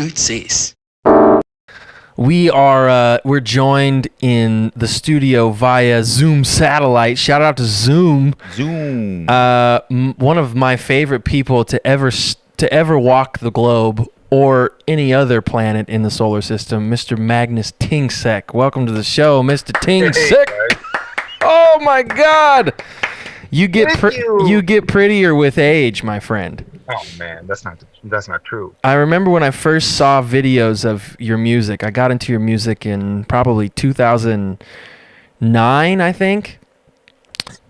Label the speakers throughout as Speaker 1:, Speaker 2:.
Speaker 1: reminisce.
Speaker 2: We're joined in the studio via Zoom satellite. Shout out to Zoom. One of my favorite people to ever walk the globe or any other planet in the solar system, Mr. Maggie Tingsek. Welcome to the show, Mr. Tingsek.
Speaker 3: Hey,
Speaker 2: Oh my God, you get prettier with age, my friend.
Speaker 3: oh man, that's not true.
Speaker 2: I remember when I first saw videos of your music. I got into your music in probably 2009, I think.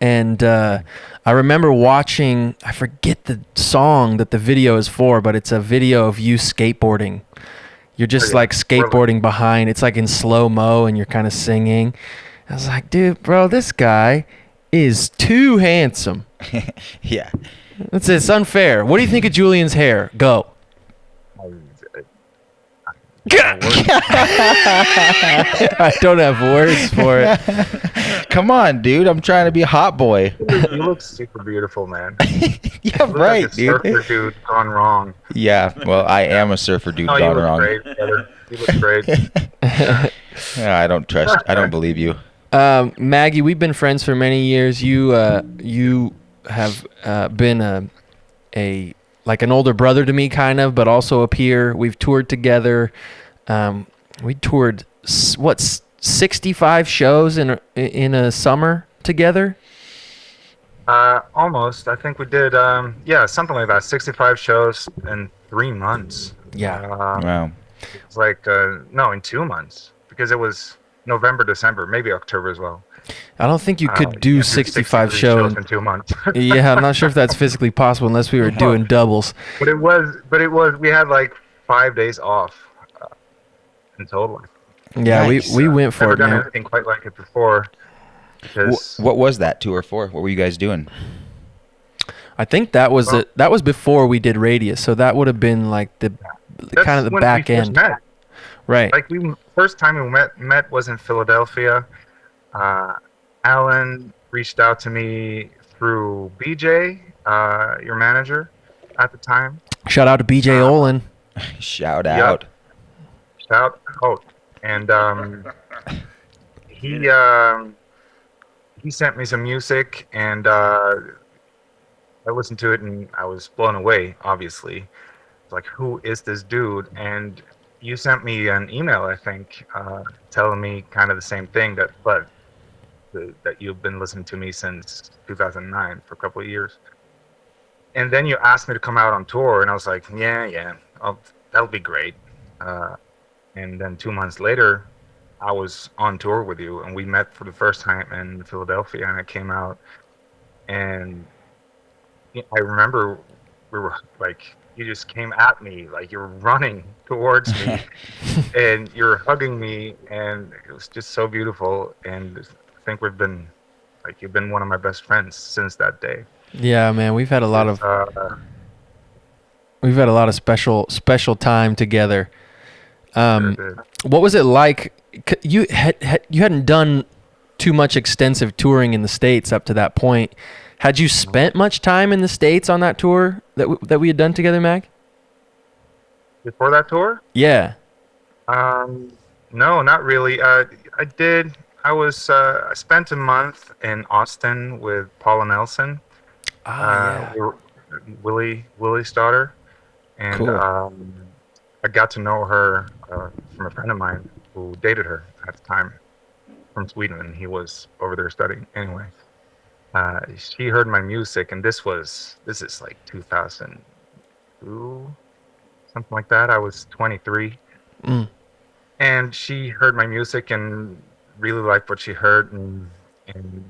Speaker 2: And I remember watching, I forget the song that the video is for, but it's a video of you skateboarding. You're just like skateboarding behind. It's like in slow-mo and you're kind of singing. I was like, dude, bro, this guy is too handsome.
Speaker 1: Yeah.
Speaker 2: It's unfair. What do you think of Julian's hair? Go. I don't have words for it.
Speaker 1: Come on, dude. I'm trying to be a hot boy.
Speaker 3: You look super beautiful, man.
Speaker 1: Yeah, right,
Speaker 3: like a
Speaker 1: dude.
Speaker 3: surfer dude gone wrong.
Speaker 1: Yeah, well, I am a surfer dude
Speaker 3: Oh, you
Speaker 1: gone
Speaker 3: look
Speaker 1: wrong.
Speaker 3: great, brother. You look great.
Speaker 1: Yeah, I don't believe you.
Speaker 2: Maggie, we've been friends for many years. You have been like an older brother to me, kind of, but also a peer. We've toured together. We toured 65 shows in a summer together.
Speaker 3: Almost. I think we did. Something like that. 65 shows in 3 months.
Speaker 2: Yeah.
Speaker 1: Wow.
Speaker 3: It's like no, in 2 months because it was November, December, maybe October as well.
Speaker 2: I don't think you could do 65
Speaker 3: shows
Speaker 2: shows.
Speaker 3: in 2 months.
Speaker 2: Yeah, I'm not sure if that's physically possible unless we were doing doubles.
Speaker 3: But it was. We had like 5 days off in total.
Speaker 2: Yeah,
Speaker 1: Nice.
Speaker 2: we went for
Speaker 3: Never
Speaker 2: it,
Speaker 3: done
Speaker 2: man.
Speaker 3: anything quite like it before. Because
Speaker 1: What was that tour for? What were you guys doing?
Speaker 2: I think that was that was before we did Radius, so that would have been like the kind of the
Speaker 3: when
Speaker 2: back
Speaker 3: we first
Speaker 2: end,
Speaker 3: met.
Speaker 2: right?
Speaker 3: Like first time we met was in Philadelphia. Alan reached out to me through BJ, your manager at the time.
Speaker 2: Shout out to BJ Olin.
Speaker 1: Shout out.
Speaker 3: Shout out. And he sent me some music, and I listened to it, and I was blown away. Obviously, like, who is this dude? And you sent me an email, I think, telling me kind of the same thing that you've been listening to me since 2009 for a couple of years. And then you asked me to come out on tour, and I was like, yeah, that'll be great. And then 2 months later, I was on tour with you, and we met for the first time in Philadelphia, and I came out, and I remember we were like, you just came at me, like you were running towards me, and you're hugging me, and it was just so beautiful. And I think you've been one of my best friends since that day.
Speaker 2: Yeah, man, we've had a lot of special time together. What was it like? You hadn't done too much extensive touring in the States up to that point. Had you spent much time in the States on that tour that we had done together, Mag?
Speaker 3: Before that tour?
Speaker 2: Yeah.
Speaker 3: No, not really. I did. I spent a month in Austin with Paula Nelson.
Speaker 2: Yeah.
Speaker 3: Willie's daughter, and
Speaker 1: Cool.
Speaker 3: I got to know her from a friend of mine who dated her at the time from Sweden, and he was over there studying. Anyway, she heard my music, and this is like 2002, something like that. I was 23, and she heard my music and really liked what she heard, and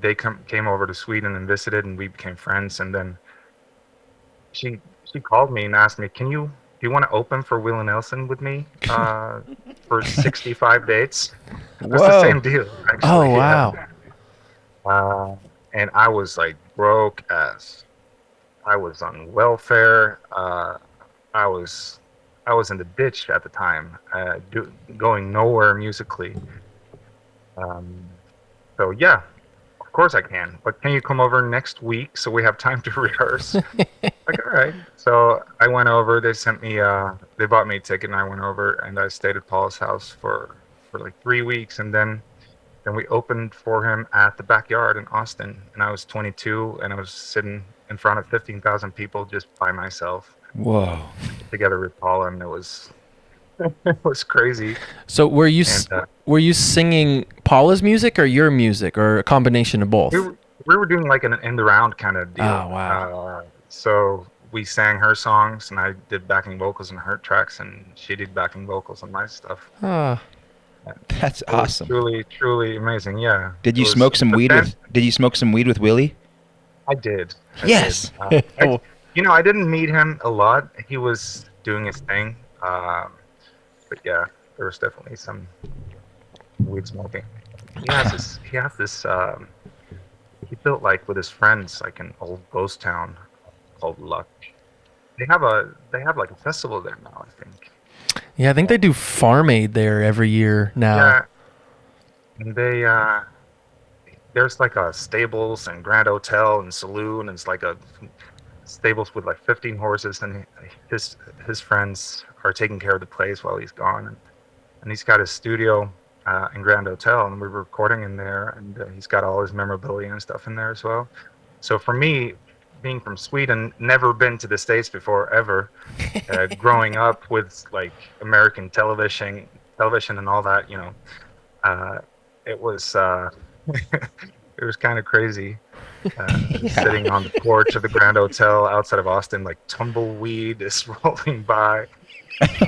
Speaker 3: they came over to Sweden and visited, and we became friends. And then she called me and asked me, do you want to open for Willie Nelson with me for 65 dates? That's the same deal, actually.
Speaker 2: Oh, wow.
Speaker 3: And I was like broke as I was on welfare. I was in the ditch at the time, going nowhere musically. So yeah, of course I can. But can you come over next week so we have time to rehearse? Like, all right. So I went over. They sent me. They bought me a ticket, and I went over, and I stayed at Paul's house for like 3 weeks, and then we opened for him at the Backyard in Austin, and I was 22, and I was sitting in front of 15,000 people just by myself
Speaker 2: Whoa.
Speaker 3: together with Paul, and it was it was crazy.
Speaker 2: So
Speaker 3: And
Speaker 2: were you singing Paula's music or your music or a combination of
Speaker 3: we
Speaker 2: both?
Speaker 3: were, we were doing like an in the round kind of deal.
Speaker 2: Oh, wow.
Speaker 3: So we sang her songs, and I did backing vocals on her tracks, and she did backing vocals on my stuff.
Speaker 2: Ah.
Speaker 3: And
Speaker 1: That's
Speaker 3: it was
Speaker 1: awesome.
Speaker 3: truly, truly amazing. Yeah,
Speaker 1: Did
Speaker 3: it
Speaker 1: you
Speaker 3: was.
Speaker 1: smoke some
Speaker 3: But
Speaker 1: weed
Speaker 3: then
Speaker 1: with? Did you smoke some weed with Willie?
Speaker 3: I did. I did.
Speaker 1: Yes.
Speaker 3: I didn't meet him a lot. He was doing his thing. But yeah, there was definitely some weed smoking. He has this. He has this. He built like with his friends like an old ghost town called Luck. They have like a festival there now, I think.
Speaker 2: Yeah, I think they do Farm Aid there every year now.
Speaker 3: Yeah, and there's like a stables and Grand Hotel and saloon, and it's like a stables with like 15 horses, and his friends are taking care of the place while he's gone, and he's got his studio in Grand Hotel, and we were recording in there, and he's got all his memorabilia and stuff in there as well. So for me, being from Sweden, never been to the States before ever, growing up with like American television and all that, uh, it was it was kind of crazy. Sitting on the porch of the Grand Hotel outside of Austin, like tumbleweed is rolling by.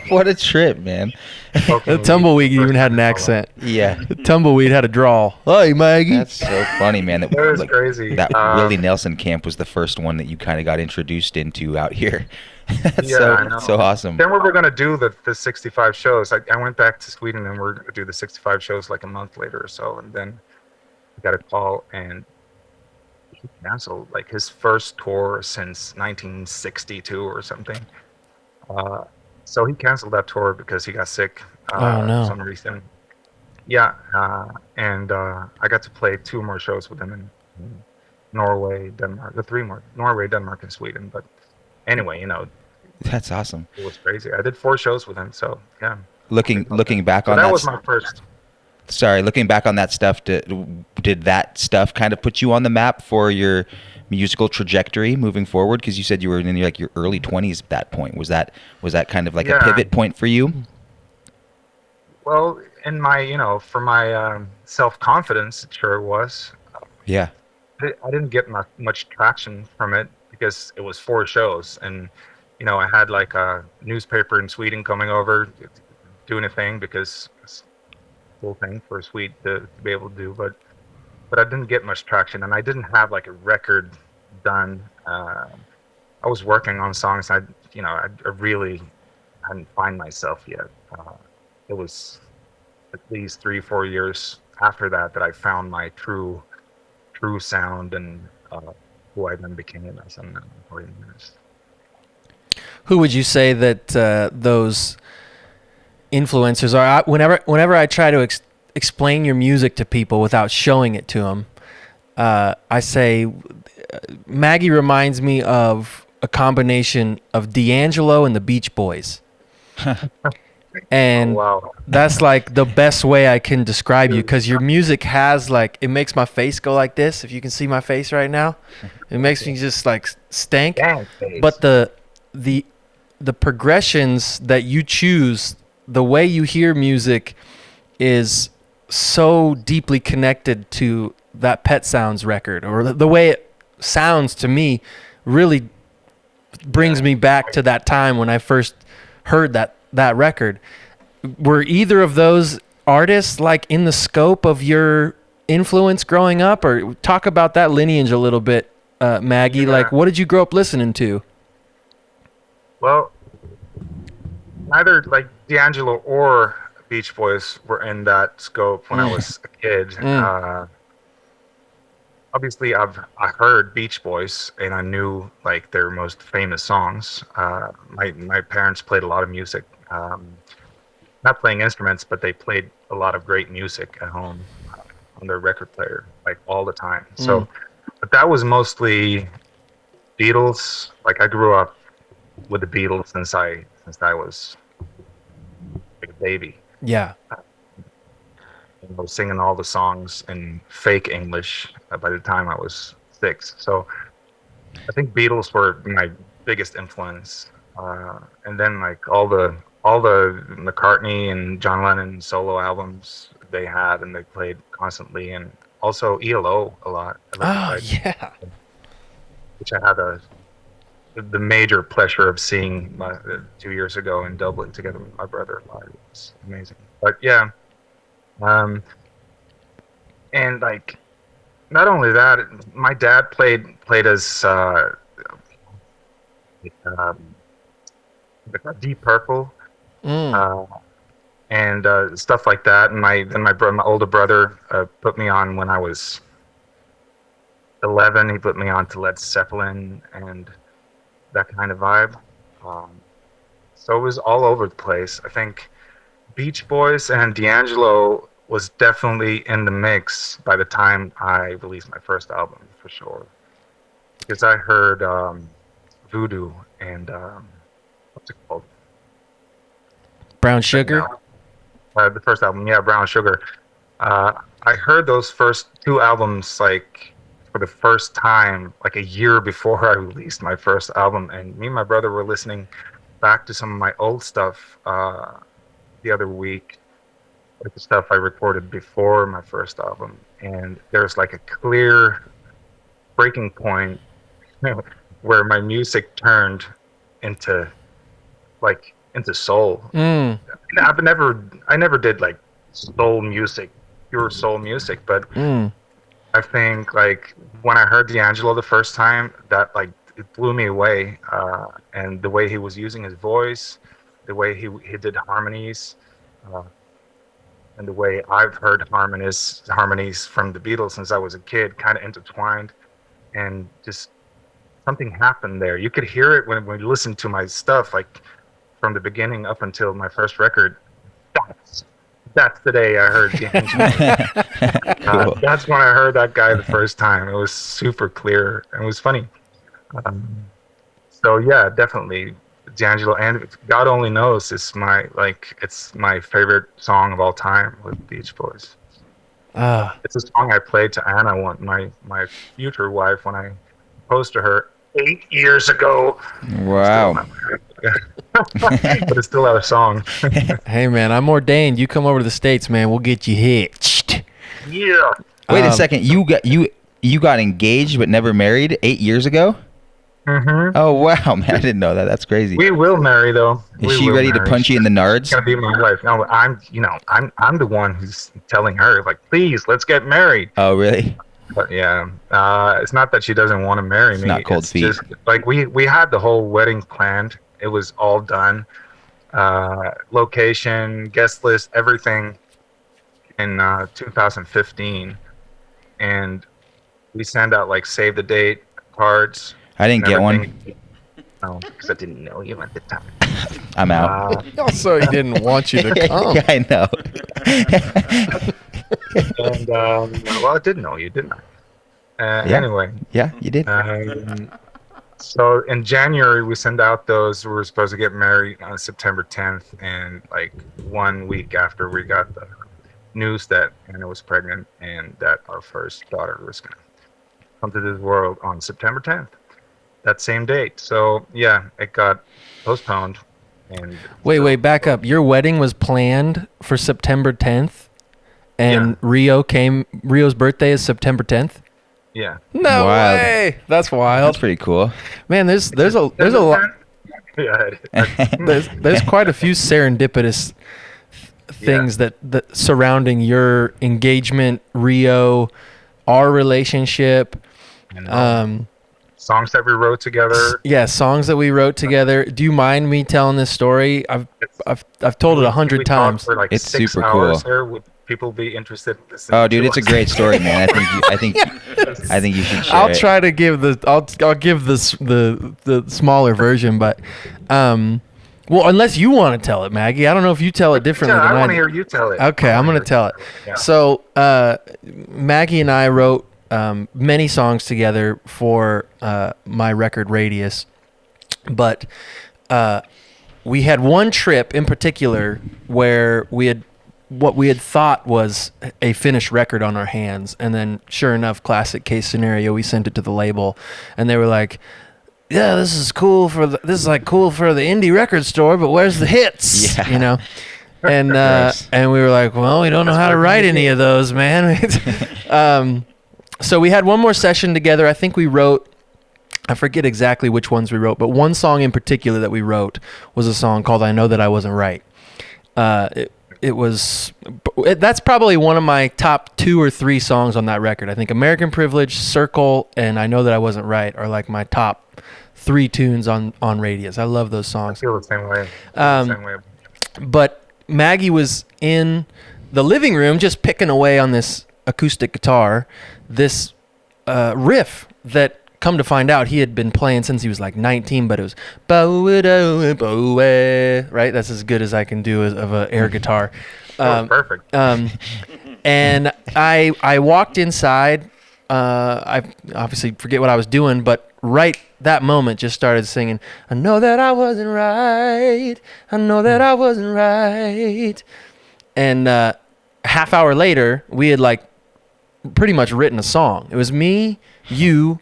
Speaker 1: What a trip, man.
Speaker 2: The tumbleweed even had an accent.
Speaker 1: Yeah.
Speaker 2: The tumbleweed had a drawl. Hey, Maggie.
Speaker 1: That's so funny, man.
Speaker 3: It was crazy.
Speaker 1: That Willie Nelson camp was the first one that you kind of got introduced into out here. That's
Speaker 3: Yeah, I know.
Speaker 1: so awesome.
Speaker 3: Then we were gonna do the 65 shows. I went back to Sweden, and we're gonna do the 65 shows like a month later or so, and then I got a call, and he canceled like his first tour since 1962 or something. Uh, so he canceled that tour because he got sick
Speaker 2: Oh, no.
Speaker 3: for some reason. Yeah, and I got to play 2 more shows with him in Norway, Denmark, the 3 more, Norway, Denmark, and Sweden. But anyway,
Speaker 1: That's awesome.
Speaker 3: it was crazy. I did 4 shows with him, so yeah.
Speaker 1: Looking back
Speaker 3: So
Speaker 1: on
Speaker 3: that
Speaker 1: that.
Speaker 3: was my first.
Speaker 1: Sorry, looking back on that stuff, did that stuff kind of put you on the map for your musical trajectory moving forward? Because you said you were in like your early 20s at that point. Was that kind of like a
Speaker 3: Yeah.
Speaker 1: pivot point for you?
Speaker 3: Well, in my, for my self-confidence, it sure was.
Speaker 1: Yeah.
Speaker 3: I didn't get much traction from it because it was 4 shows, and I had like a newspaper in Sweden coming over, doing a thing because it's a cool thing for a Swede to be able to do, but I didn't get much traction, and I didn't have like a record done. I was working on songs. I really hadn't find myself yet. It was at least 3-4 years after that I found my true sound, and who I then became as an recording artist.
Speaker 2: Who would you say that those influencers are? Whenever I try to explain your music to people without showing it to them, I say Maggie reminds me of a combination of D'Angelo and the Beach Boys. And
Speaker 3: Oh, wow.
Speaker 2: that's like the best way I can describe you, because your music has like, it makes my face go like this. If you can see my face right now, it makes me just like stank.
Speaker 3: Dang face.
Speaker 2: But the progressions that you choose, the way you hear music is so deeply connected to that Pet Sounds record, or the way it sounds to me really brings me back to that time when I first heard that record. Were either of those artists like in the scope of your influence growing up? Or talk about that lineage a little bit, Maggie.
Speaker 3: Yeah.
Speaker 2: Like, what did you grow up listening to?
Speaker 3: Well, neither like D'Angelo or Beach Boys were in that scope when I was a kid. Obviously, I heard Beach Boys, and I knew like their most famous songs. My parents played a lot of music, not playing instruments, but they played a lot of great music at home on their record player, like all the time. So, but that was mostly Beatles. Like I grew up with the Beatles since I was like a baby.
Speaker 2: Yeah.
Speaker 3: I was singing all the songs in fake English by the time I was 6. So I think Beatles were my biggest influence, and then like all the McCartney and John Lennon solo albums they had and they played constantly, and also ELO a lot.
Speaker 2: Oh yeah.
Speaker 3: Which I had the major pleasure of seeing 2 years ago in Dublin together with my brother live. It was amazing. But yeah, um, and like not only that, my dad played as um, Deep Purple,
Speaker 2: Mm.
Speaker 3: uh, and stuff like that. And my older brother put me on when I was 11. He put me on to Led Zeppelin and that kind of vibe. Um, so it was all over the place. I think Beach Boys and D'Angelo was definitely in the mix by the time I released my first album, for sure. Because I heard Voodoo and what's it called?
Speaker 2: Brown Sugar.
Speaker 3: The first album, yeah, Brown Sugar. I heard those first 2 albums like for the first time like a year before I released my first album, and me and my brother were listening back to some of my old stuff the other week, like the stuff I recorded before my first album, and there's like a clear breaking point where my music turned into into soul.
Speaker 2: Mm.
Speaker 3: I never did like soul music, pure soul music, but
Speaker 2: Mm.
Speaker 3: I think like when I heard D'Angelo the first time, that like it blew me away, and the way he was using his voice, the way he did harmonies, uh, and the way I've heard harmonies from the Beatles since I was a kid, kind of intertwined, and just something happened there. You could hear it when you listen to my stuff, like from the beginning up until my first record. That's that's the day I heard D'Angelo.
Speaker 1: Cool.
Speaker 3: That's when I heard that guy the first time. It was super clear and it was funny. Um, so yeah, definitely D'Angelo, and God Only Knows is it's my favorite song of all time with Beach Boys.
Speaker 2: Ah.
Speaker 3: It's a song I played to Anna, my future wife, when I proposed to her 8 years ago.
Speaker 1: Wow.
Speaker 3: But it's still our song.
Speaker 2: Hey man, I'm ordained. You come over to the States, man. We'll get you hitched.
Speaker 3: Yeah.
Speaker 1: Wait a second. You got engaged but never married 8 years ago?
Speaker 3: Mm-hmm.
Speaker 1: Oh wow, man! I didn't know that. That's crazy.
Speaker 3: We will marry though.
Speaker 1: Is she ready to punch you in the nards?
Speaker 3: She's gonna be my wife. No, I'm the one who's telling her like, please, let's get married.
Speaker 1: Oh really?
Speaker 3: But yeah, it's not that she doesn't want to marry me.
Speaker 1: Not cold
Speaker 3: it's
Speaker 1: feet.
Speaker 3: Just, like we had the whole wedding planned. It was all done. Location, guest list, everything in 2015, and we sent out like save the date cards.
Speaker 1: I didn't get one.
Speaker 3: No, because I didn't know you at the time.
Speaker 1: I'm out.
Speaker 2: Also, he didn't want you to come.
Speaker 1: Yeah, I know.
Speaker 3: And well, I did know you, didn't I?
Speaker 1: Yeah.
Speaker 3: Anyway,
Speaker 1: Yeah, you did.
Speaker 3: so in January we sent out those. We were supposed to get married on September 10th, and like 1 week after we got the news that Anna was pregnant and that our first daughter was gonna come to this world on September 10th, that same date. So yeah, it got postponed. And
Speaker 2: Wait, back up. Your wedding was planned for September 10th, and Rio's birthday is September 10th?
Speaker 3: yeah.
Speaker 2: No
Speaker 1: Wild.
Speaker 2: way. That's wild.
Speaker 1: That's pretty cool.
Speaker 2: Man, there's a lot.
Speaker 3: Yeah.
Speaker 2: There's quite a few serendipitous things that surrounding your engagement, Rio, our relationship.
Speaker 3: Songs that we wrote together.
Speaker 2: Yeah, songs that we wrote together. Do you mind me telling this story? I've told it 100
Speaker 3: We
Speaker 2: times.
Speaker 3: talked for like
Speaker 1: It's
Speaker 3: 6
Speaker 1: super
Speaker 3: hours
Speaker 1: cool.
Speaker 3: there. Would people be interested in listening?
Speaker 1: Oh, dude,
Speaker 3: to
Speaker 1: it's a
Speaker 3: us?
Speaker 1: great story, man. I think you should share
Speaker 2: I'll
Speaker 1: it.
Speaker 2: try to give I'll give this the smaller version, but well, unless you want to tell it, Maggie. I don't know if you tell it differently
Speaker 3: Yeah,
Speaker 2: than
Speaker 3: I
Speaker 2: I
Speaker 3: want to
Speaker 2: do.
Speaker 3: hear you tell it.
Speaker 2: Okay, I'm gonna tell it.
Speaker 3: Yeah.
Speaker 2: So Maggie and I wrote many songs together for my record Radius, but we had one trip in particular where we had what we had thought was a finished record on our hands, and then sure enough, classic case scenario, we sent it to the label, and they were like, yeah, this is cool this is like cool for the indie record store, but where's the hits?
Speaker 1: Yeah.
Speaker 2: You know. And and we were like, well, we don't know how to write any of those, man. So we had one more session together. I think we wrote, I forget exactly which ones we wrote, but one song in particular that we wrote was a song called "I Know That I Wasn't Right." That's probably one of my top 2 or 3 songs on that record. I think "American Privilege," "Circle," and "I Know That I Wasn't Right" are like my top 3 tunes on Radius. I love those songs.
Speaker 3: I feel the same way.
Speaker 2: But Maggie was in the living room just picking away on this acoustic guitar, this riff that, come to find out, he had been playing since he was like 19, but it was right? That's as good as I can do of an air guitar.
Speaker 3: Perfect.
Speaker 2: And I walked inside. I obviously forget what I was doing, but right that moment just started singing, I know that I wasn't right. I know that I wasn't right. And half hour later, we had like pretty much written a song. It was me, you,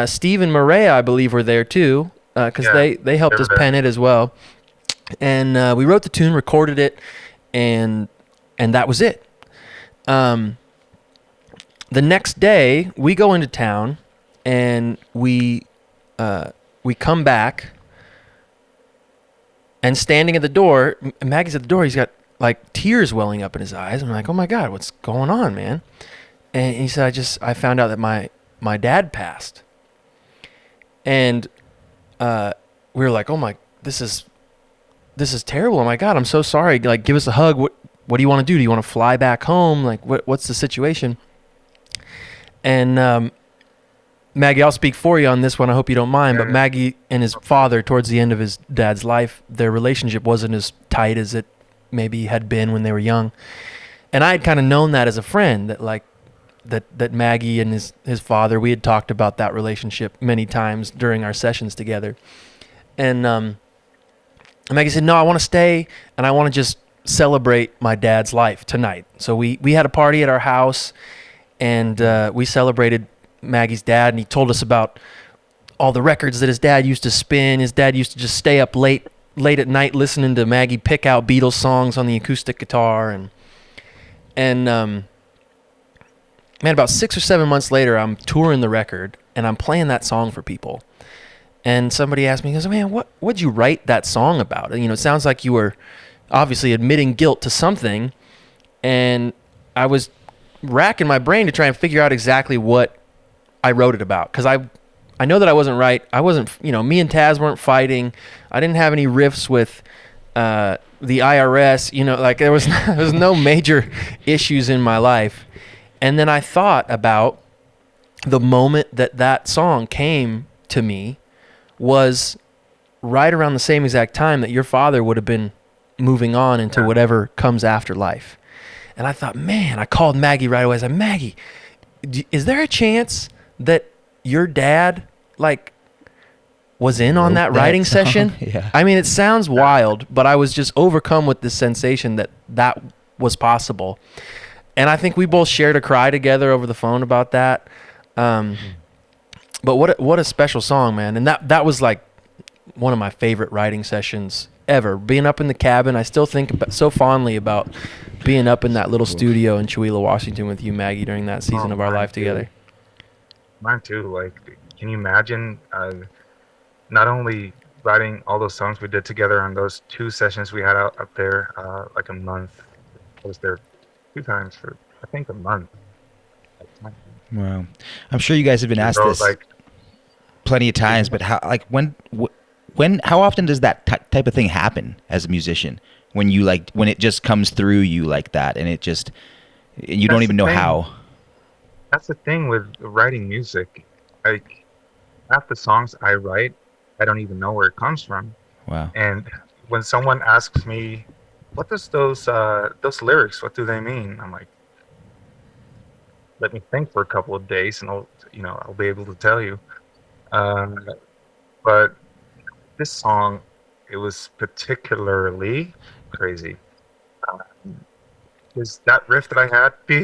Speaker 2: Steve and Maria, I believe, were there too, because they helped us pen it as well. And we wrote the tune, recorded it, and that was it. The next day, we go into town, and we come back, and standing at the door, Maggie's at the door, he's got like tears welling up in his eyes. I'm like, oh my God, what's going on, man? And he said, I found out that my dad passed. And we were like, oh my, this is terrible. Oh my God, I'm so sorry. Like, give us a hug. What do you want to do? Do you want to fly back home? Like, what's the situation? And Maggie, I'll speak for you on this one. I hope you don't mind. But Maggie and his father, towards the end of his dad's life, their relationship wasn't as tight as it maybe had been when they were young. And I had kind of known that as a friend, that like that Maggie and his father, we had talked about that relationship many times during our sessions together. And Maggie said, no, I want to stay and I want to just celebrate my dad's life tonight. So we had a party at our house, and we celebrated Maggie's dad, and he told us about all the records that his dad used to spin. His dad used to just stay up late at night listening to Maggie pick out Beatles songs on the acoustic guitar. And man, about 6 or 7 months later, I'm touring the record, and I'm playing that song for people. And somebody asked me, he goes, man, what'd you write that song about? And, it sounds like you were obviously admitting guilt to something. And I was racking my brain to try and figure out exactly what I wrote it about. Because I know that I wasn't right. I wasn't, me and Taz weren't fighting. I didn't have any riffs with the IRS. Like there was no major issues in my life. And then I thought about the moment that song came to me was right around the same exact time that your father would have been moving on into whatever comes after life. And I thought, man, I called Maggie right away. I said, Maggie, is there a chance that your dad, like, was in on that writing session?
Speaker 1: Yeah.
Speaker 2: I mean, it sounds wild, but I was just overcome with this sensation that was possible. And I think we both shared a cry together over the phone about that. But what a special song, man. And that was like one of my favorite writing sessions ever. Being up in the cabin, I still think so fondly about being up in that little studio in Chewelah, Washington with you, Maggie, during that season of our life together.
Speaker 3: Mine too. Like, can you imagine not only writing all those songs we did together on those 2 sessions we had out up there, like a month. I was there 2 times for, I think, a month.
Speaker 1: Wow. I'm sure you guys have been asked this plenty of times, but how often does that type of thing happen as a musician? When it just comes through you like that, and you don't even know how.
Speaker 3: That's the thing with writing music. Like, half the songs I write, I don't even know where it comes from.
Speaker 1: Wow.
Speaker 3: And when someone asks me, what does those lyrics, what do they mean? I'm like, let me think for a couple of days, and I'll be able to tell you. Uh, but this song, it was particularly crazy. Is that riff that I had?
Speaker 2: Hey,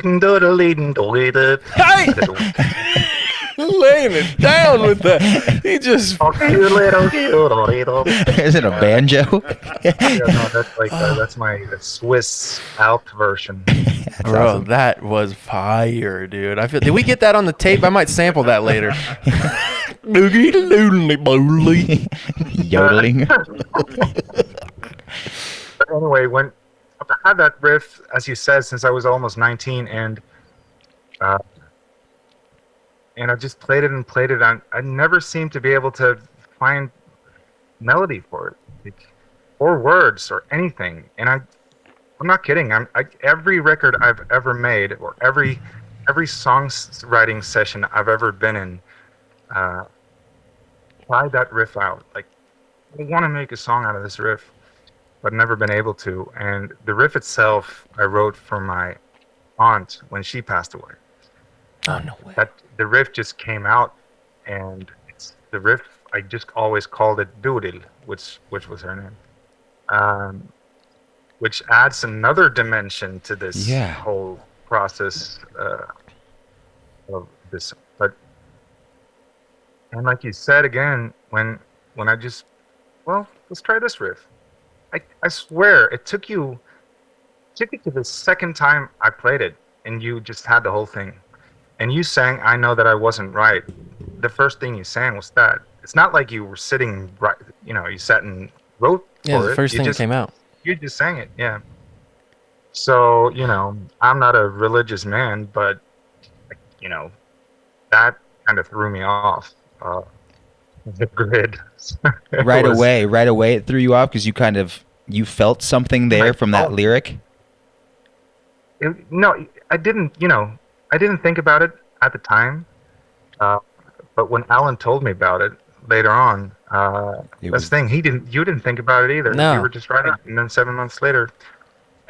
Speaker 2: laying it down with that. He just.
Speaker 1: Is it a banjo?
Speaker 3: Yeah, no, that's like that's my Swiss Alp version.
Speaker 1: That's
Speaker 2: Bro,
Speaker 1: awesome.
Speaker 2: that was fire, dude. I feel. Did we get that on the tape? I might sample that later.
Speaker 1: Yodeling.
Speaker 3: But anyway, when I've had that riff, as you said, since I was almost 19, uh, and I just played it and played it. I never seemed to be able to find melody for it, or words, or anything. And I'm not kidding. Every record I've ever made, or every songwriting session I've ever been in, uh, tried that riff out. Like, I want to make a song out of this riff, but never been able to. And the riff itself, I wrote for my aunt when she passed away.
Speaker 2: Oh no way.
Speaker 3: That the riff just came out, and it's the riff. I just always called it Doodle, which was her name. Um, which adds another dimension to this
Speaker 1: Yeah.
Speaker 3: whole process of this. But and like you said again, when I just let's try this riff. I swear it took you to the second time I played it, and you just had the whole thing, and you sang "I Know That I Wasn't Right." The first thing you sang was that. It's not like you were sitting right, you sat and wrote
Speaker 2: Yeah, it was
Speaker 3: for
Speaker 2: the
Speaker 3: it.
Speaker 2: first thing that came out.
Speaker 3: You just sang it, yeah. So, I'm not a religious man, but, you know, that kind of threw me off the grid.
Speaker 1: Right away, it threw you off because you felt something there from that lyric.
Speaker 3: No, I didn't think about it at the time. But when Alan told me about it later on, that's the thing. You didn't think about it either.
Speaker 2: No.
Speaker 3: You were just writing, and then 7 months later.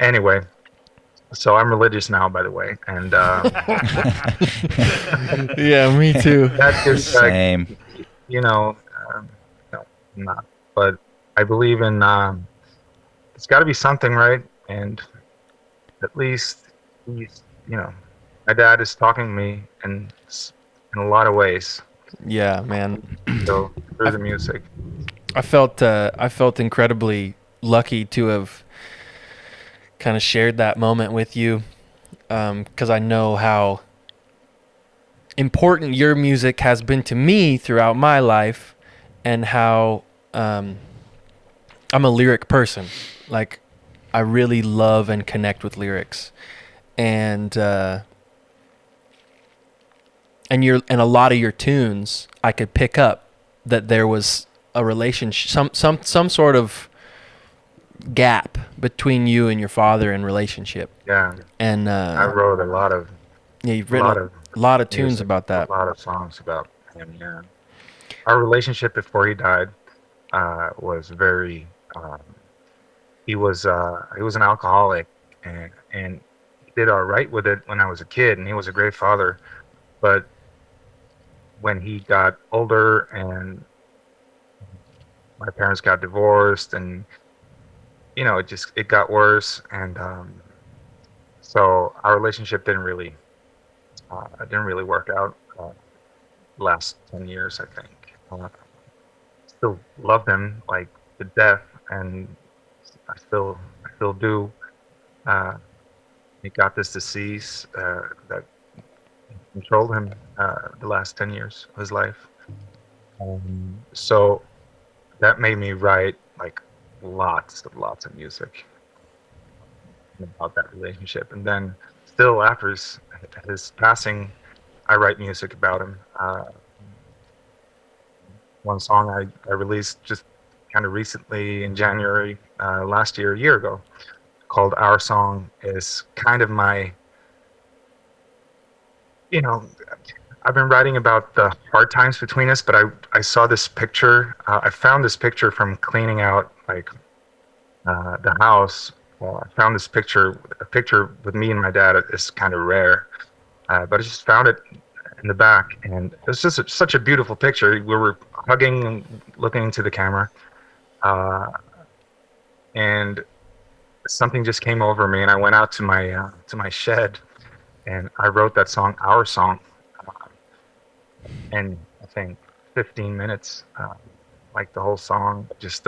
Speaker 3: Anyway, so I'm religious now, by the way, and
Speaker 2: Yeah, me too.
Speaker 3: that's just
Speaker 1: Same.
Speaker 3: no, I'm not. But I believe in it's got to be something, right? And at least my dad is talking to me in a lot of ways.
Speaker 2: Yeah, man.
Speaker 3: So through the music.
Speaker 2: I felt incredibly lucky to have kind of shared that moment with you, because I know how important your music has been to me throughout my life, and how I'm a lyric person. Like, I really love and connect with lyrics, and a lot of your tunes, I could pick up that there was a relationship, some sort of gap between you and your father in relationship.
Speaker 3: Yeah.
Speaker 2: And
Speaker 3: I wrote a lot of
Speaker 2: you've written a lot of tunes
Speaker 3: music,
Speaker 2: about that.
Speaker 3: A lot of songs about him. Yeah. Our relationship before he died was very. He was an alcoholic, and he did all right with it when I was a kid, and he was a great father. But when he got older and my parents got divorced, and it got worse, and so our relationship didn't really work out. Last 10 years, I think. Still love him like to death, and I still do. He got this disease that controlled him the last 10 years of his life. So that made me write like lots of music about that relationship. And then still after his passing, I write music about him. One song I released just kind of recently in January last year, a year ago, called Our Song, is kind of my, I've been writing about the hard times between us, but I saw this picture. I found this picture from cleaning out like the house. I found this picture. A picture with me and my dad is kind of rare. but I just found it in the back, and it was just such a beautiful picture. We were hugging and looking into the camera, uh, and something just came over me, and I went out to my shed, and I wrote that song, Our Song, uh, in I think 15 minutes. Like the whole song just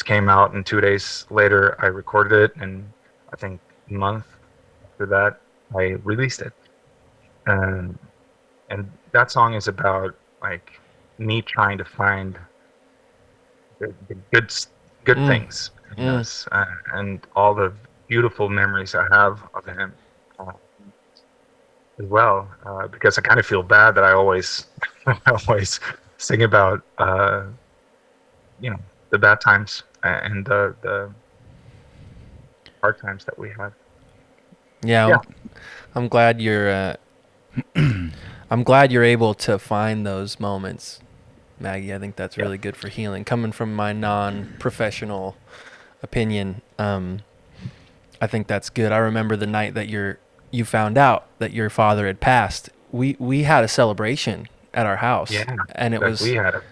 Speaker 3: came out, and 2 days later I recorded it, and I think a month after that I released it. And that song is about like me trying to find the good
Speaker 2: Mm.
Speaker 3: things in
Speaker 2: Mm.
Speaker 3: us, and all the beautiful memories I have of him, uh, as well. Because I kind of feel bad that I always I always sing about the bad times and the hard times that we had.
Speaker 2: Yeah,
Speaker 3: Yeah,
Speaker 2: I'm glad you're. I'm glad you're able to find those moments, Maggie. I think that's
Speaker 3: yeah,
Speaker 2: really good for healing. Coming from my non-professional opinion, I think that's good. I remember the night that you found out that your father had passed. We had a celebration at our house,
Speaker 3: yeah.
Speaker 2: and it
Speaker 3: Like we
Speaker 2: was
Speaker 3: had a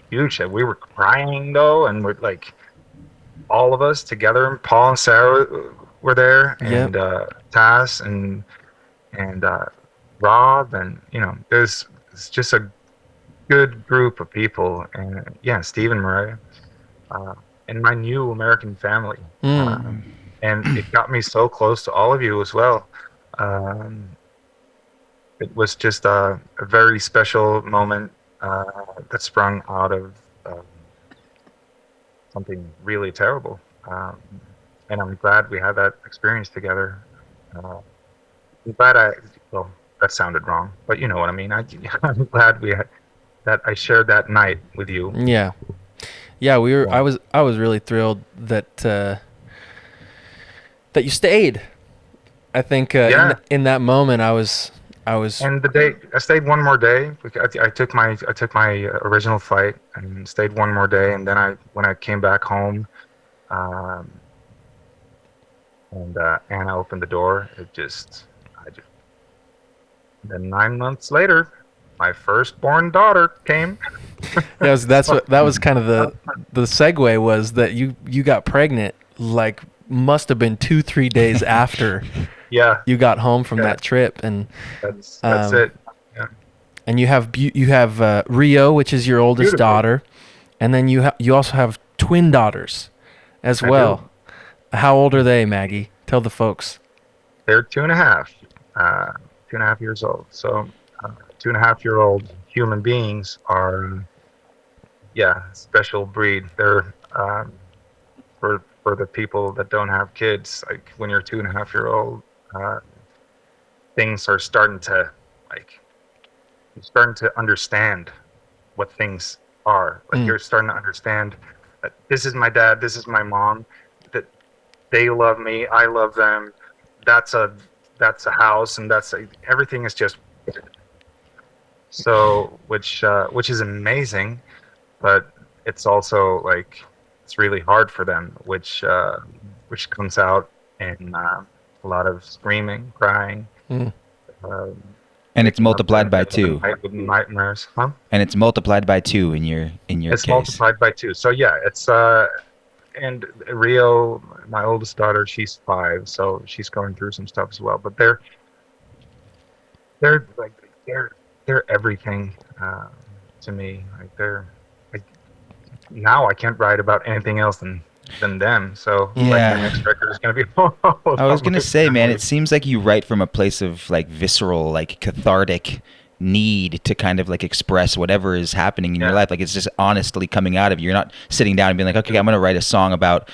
Speaker 3: huge. We were crying though, and we're like all of us together. Paul and Sarah were there,
Speaker 2: yep.
Speaker 3: and Taz and Rob, and there's it's just a good group of people, and yeah, Steve and Mariah, uh, and my new American family,
Speaker 2: Mm.
Speaker 3: uh, and it got me so close to all of you as well. Um, it was just a very special moment uh, that sprung out of um, something really terrible, um, and I'm glad we had that experience together. Uh, I'm glad well, that sounded wrong, but you know what I mean. I'm glad that I shared that night with you.
Speaker 2: Yeah. Yeah, we were.
Speaker 3: Yeah.
Speaker 2: I was really thrilled that you stayed. I think
Speaker 3: Yeah,
Speaker 2: in that moment, I was.
Speaker 3: and the day I stayed one more day. I took my original flight and stayed one more day, and then when I came back home, um, and Anna opened the door, I just then 9 months later, my firstborn daughter came.
Speaker 2: Yeah,
Speaker 3: So,
Speaker 2: that was kind of the segue was that you got pregnant like must have been 2-3 days after
Speaker 3: yeah,
Speaker 2: you got home from
Speaker 3: yeah,
Speaker 2: that trip, and
Speaker 3: that's
Speaker 2: um
Speaker 3: it. Yeah,
Speaker 2: and you have Rio, which is your oldest
Speaker 3: beautiful.
Speaker 2: daughter, and then you also have twin daughters as
Speaker 3: I do.
Speaker 2: well. How old are they, Maggie? Tell the folks.
Speaker 3: They're 2.5, 2.5 years old. So, 2.5 year old human beings are, yeah, special breed. They're for the people that don't have kids. Like when you're 2.5 year old, uh, things are starting to like you're starting to understand what things are. Like
Speaker 2: Mm.
Speaker 3: you're starting to understand that this is my dad, this is my mom, that they love me, I love them. That's a that's a house, and everything is just so which is amazing, but it's also like it's really hard for them, which comes out in a lot of screaming, crying,
Speaker 2: Mm.
Speaker 3: um,
Speaker 1: And it's
Speaker 3: waking up in
Speaker 1: multiplied
Speaker 3: the
Speaker 1: by
Speaker 3: middle of the
Speaker 1: two.
Speaker 3: night with nightmares. Huh?
Speaker 1: And it's multiplied by two in your
Speaker 3: It's
Speaker 1: case.
Speaker 3: multiplied by two. So yeah, it's and Rio, my oldest daughter, she's 5, so she's going through some stuff as well. But they're like they're they're everything to me. Like like now I can't write about anything else than them. So like my
Speaker 1: Yeah.
Speaker 3: next record is gonna be all
Speaker 1: I was
Speaker 3: about
Speaker 1: gonna
Speaker 3: my
Speaker 1: say, man, it
Speaker 3: family.
Speaker 1: seems like you write from a place of like visceral, like cathartic need to kind of like express whatever is happening in your
Speaker 3: Yeah,
Speaker 1: life. Like it's just honestly coming out of you. You're not sitting down and being like, okay, I'm gonna write a song about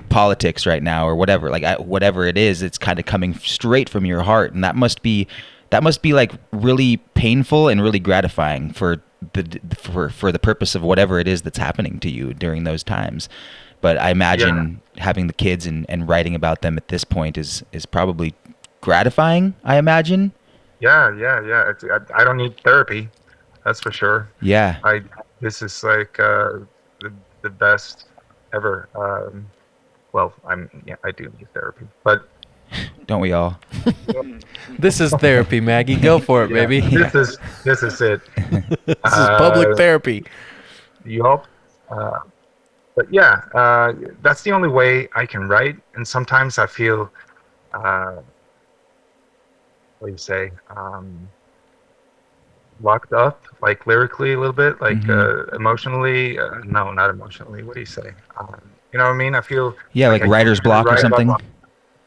Speaker 1: politics right now or whatever. Like whatever it is, it's kind of coming straight from your heart, and that must be like really painful and really gratifying for the purpose of whatever it is that's happening to you during those times. But I
Speaker 3: yeah,
Speaker 1: imagine having the kids and writing about them at this point is probably gratifying. I imagine.
Speaker 3: yeah. I don't need therapy. That's for sure.
Speaker 1: Yeah.
Speaker 3: I This is like the best ever. Well, I do need therapy, but
Speaker 1: Don't we all?
Speaker 2: This is therapy, Maggie. Go for it,
Speaker 3: Yeah,
Speaker 2: baby.
Speaker 3: this is it.
Speaker 2: This is public therapy.
Speaker 3: Yup. But yeah, that's the only way I can write. And sometimes I feel, what do you say, locked up, like lyrically a little bit, like emotionally. No, not emotionally. What do you say? You know what I mean? I feel
Speaker 1: Yeah, like
Speaker 3: I
Speaker 1: writer's
Speaker 3: can't
Speaker 1: block or
Speaker 3: write about
Speaker 1: something.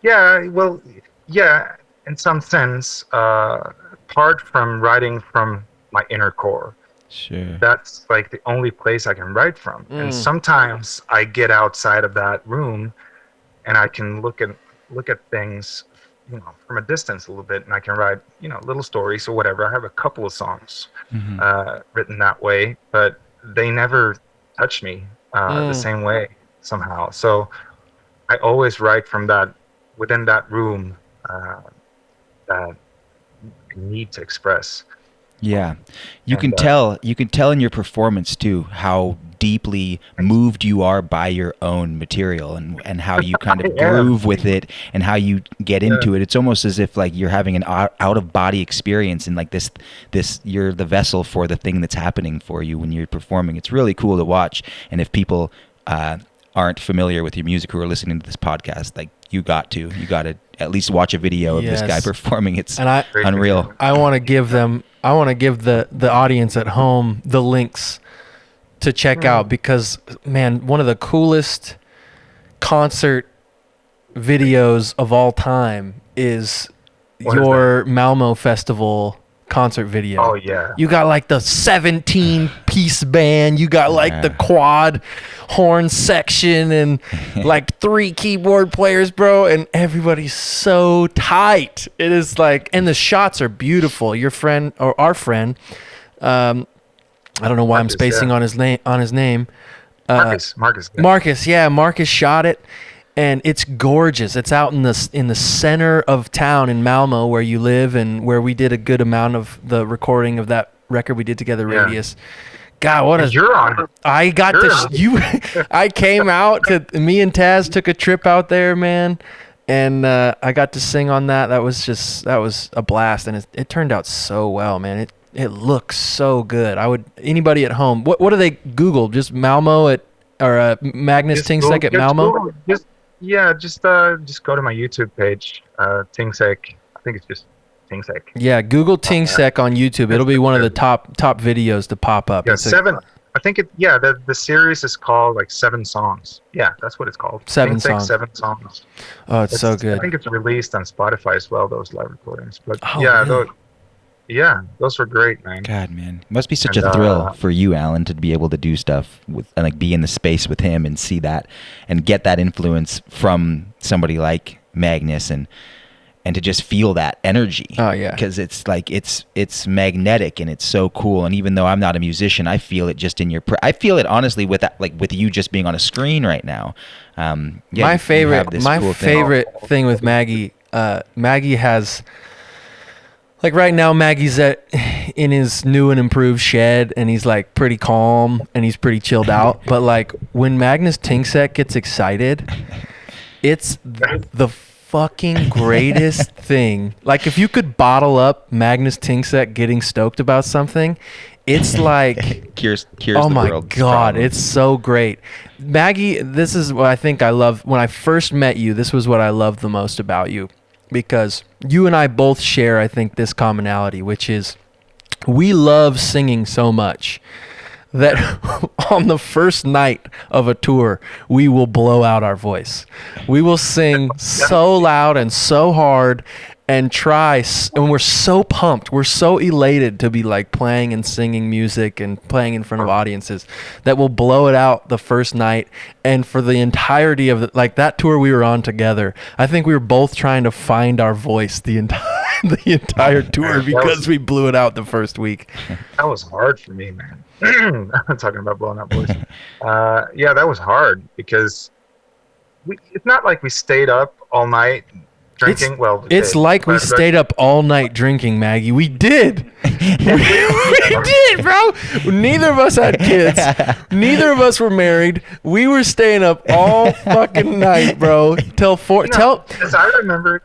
Speaker 3: yeah, well, yeah, in some sense, apart from writing from my inner core,
Speaker 1: Sure.
Speaker 3: that's like the only place I can write from. And sometimes I get outside of that room and I can look at things, from a distance a little bit, and I can write, little stories or whatever. I have a couple of songs written that way, but they never touch me the same way somehow. So I always write from that within that room that I need to express.
Speaker 1: Yeah. You
Speaker 3: And,
Speaker 1: can tell in your performance too how deeply moved you are by your own material and how you kind of groove with it and how you get into it. It's almost as if like you're having an out of body experience and like this you're the vessel for the thing that's happening for you when you're performing. It's really cool to watch. And if people aren't familiar with your music who are listening to this podcast, like you got to at least watch a video of this guy performing. It's unreal.
Speaker 2: I want to give the audience at home the links to check out, because man, one of the coolest concert videos of all time is your Malmo Festival concert video.
Speaker 3: Oh yeah.
Speaker 2: You got like the 17-piece band, you got like the quad horn section and like 3 keyboard players, bro, and everybody's so tight. It is like, and the shots are beautiful. Your friend, or our friend, I don't know why I'm spacing on his name. Marcus, yeah, Marcus shot it. And it's gorgeous. It's out in the center of town in Malmo, where you live, and where we did a good amount of the recording of that record we did together, Radius. God, what a!
Speaker 3: You're on.
Speaker 2: I got I came out to. Me and Taz took a trip out there, man, and I got to sing on that. That was a blast, and it turned out so well, man. It looks so good. Anybody at home, what do they Google? Just Malmo or Magnus Tingsek at Malmo?
Speaker 3: Just go to my YouTube page, Tingsek. I think it's just Tingsek.
Speaker 2: Yeah, Google Tingsek on YouTube. It'll be one of the top videos to pop up.
Speaker 3: Yeah, I think the series is called like 7 songs. Yeah, that's what it's called.
Speaker 2: 7 songs.
Speaker 3: 7 songs.
Speaker 2: Oh, it's so good.
Speaker 3: I think it's released on Spotify as well, those live recordings. But
Speaker 2: really?
Speaker 3: those were great, man.
Speaker 1: God, man, it must be such a thrill for you, Alan, to be able to do stuff with and like be in the space with him and see that and get that influence from somebody like Magnus and to just feel that energy.
Speaker 2: Oh yeah,
Speaker 1: because it's like it's magnetic and it's so cool. And even though I'm not a musician, I feel it just in your. I feel it honestly with that, like with you just being on a screen right now.
Speaker 2: My favorite thing with Maggie. Maggie has. Like right now, Maggie's in his new and improved shed, and he's like pretty calm and he's pretty chilled out. But like when Magnus Tingsek gets excited, it's the fucking greatest thing. Like if you could bottle up Magnus Tingsek getting stoked about something, it's like
Speaker 1: cures
Speaker 2: oh
Speaker 1: the
Speaker 2: my
Speaker 1: world's
Speaker 2: god,
Speaker 1: problems.
Speaker 2: it's so great. Maggie, this is what I think I love. When I first met you, this was what I loved the most about you. Because you and I both share, I think, this commonality, which is we love singing so much that on the first night of a tour, we will blow out our voice. We will sing so loud and so hard and and we're so pumped. We're so elated to be like playing and singing music and playing in front of audiences that we'll blow it out the first night. And for the entirety of that tour we were on together, I think we were both trying to find our voice the entire tour because we blew it out the first week.
Speaker 3: That was hard for me, man. I'm talking about blowing out voice. That was hard because it's not like we stayed up all night drinking.
Speaker 2: It's like we stayed up all night drinking, Maggie. We did. we did, bro. Neither of us had kids. Neither of us were married. We were staying up all fucking night, bro. Till 4.
Speaker 3: As I remember,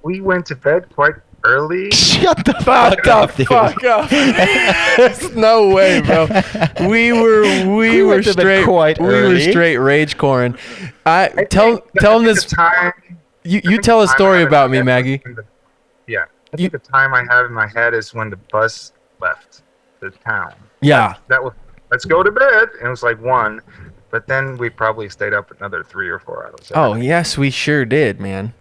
Speaker 3: we went to bed quite early.
Speaker 1: Shut the fuck up, dude.
Speaker 2: Fuck up. There's no way, bro. We were
Speaker 1: went to bed
Speaker 2: straight
Speaker 1: quite
Speaker 2: we were
Speaker 1: early.
Speaker 2: straight rage coring.
Speaker 3: I
Speaker 2: Tell
Speaker 3: think
Speaker 2: him
Speaker 3: the
Speaker 2: this.
Speaker 3: time.
Speaker 2: You tell a story about me, Maggie.
Speaker 3: Yeah, I think the time I have in my head is when the bus left the town.
Speaker 2: Yeah.
Speaker 3: That was, let's go to bed. And it was like 1, but then we probably stayed up another 3 or 4 hours.
Speaker 2: Oh yes, we sure did, man.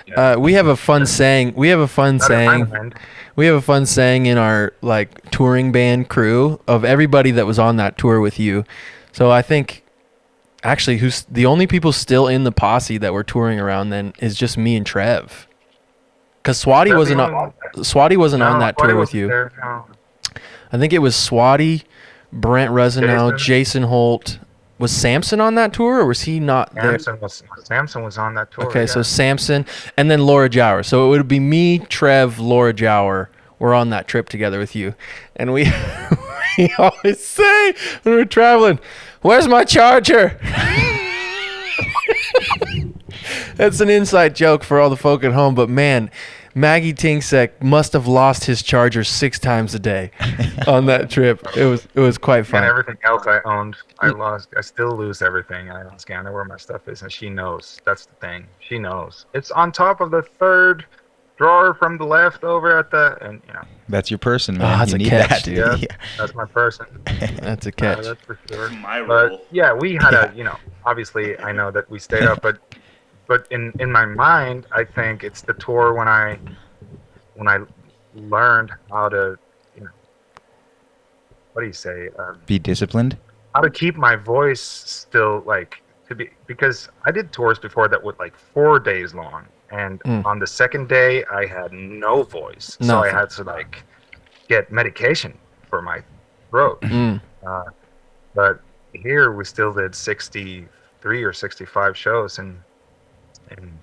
Speaker 3: Yeah.
Speaker 2: We have a fun saying. We have a fun
Speaker 3: Not in my
Speaker 2: saying.
Speaker 3: mind.
Speaker 2: We have a fun saying in our like touring band crew of everybody that was on that tour with you. So I think actually who's the only people still in the posse that were touring around then is just me and Trev. Cuz Swati wasn't on that
Speaker 3: Swati
Speaker 2: tour with
Speaker 3: wasn't
Speaker 2: you.
Speaker 3: there, no.
Speaker 2: I think it was Swati, Brent Resinow, Jason Holt. Was Samson on that tour or was he not there?
Speaker 3: Samson was on that tour.
Speaker 2: Okay,
Speaker 3: yeah.
Speaker 2: so Samson and then Laura Jower. So it would be me, Trev, Laura Jower. We're on that trip together with you. And we we always say when we're traveling, "Where's my charger?" That's an inside joke for all the folk at home, but man, Maggie Tingsek must have lost his charger 6 times a day on that trip. It was quite fun.
Speaker 3: And everything else I owned, I lost. I still lose everything. I ask Anna where my stuff is, and she knows. That's the thing. She knows. It's on top of the 3rd drawer from the left over at the, and you know.
Speaker 1: That's your person, man.
Speaker 2: that's
Speaker 1: you
Speaker 2: a
Speaker 1: need
Speaker 2: catch,
Speaker 1: that,
Speaker 2: dude.
Speaker 1: dude.
Speaker 3: Yeah, that's my person.
Speaker 2: That's a catch.
Speaker 3: That's for sure.
Speaker 4: My rule.
Speaker 3: But yeah, we had a, you know, obviously I know that we stayed up, but in my mind, I think it's the tour when I learned how to, you know, what do you say?
Speaker 1: Be disciplined.
Speaker 3: How to keep my voice still like to be, because I did tours before that were like 4 days long, and on the 2nd day I had no voice, so I
Speaker 2: Nothing.
Speaker 3: had to like get medication for my throat. But here we still did 63 or 65 shows in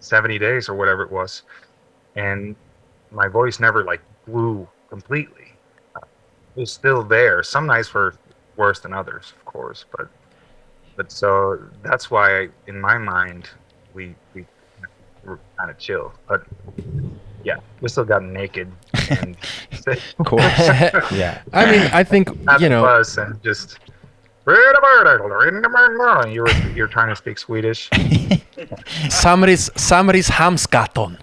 Speaker 3: 70 days or whatever it was, and my voice never like blew completely. It was still there. Some nights were worse than others, of course, but so that's why in my mind we were kind of chill. But yeah, we still got naked and
Speaker 1: Of course. Yeah.
Speaker 2: I mean, I think,
Speaker 3: at
Speaker 2: you
Speaker 3: the
Speaker 2: know,
Speaker 3: bus and just you're trying to speak Swedish.
Speaker 2: somebody's hamskaton.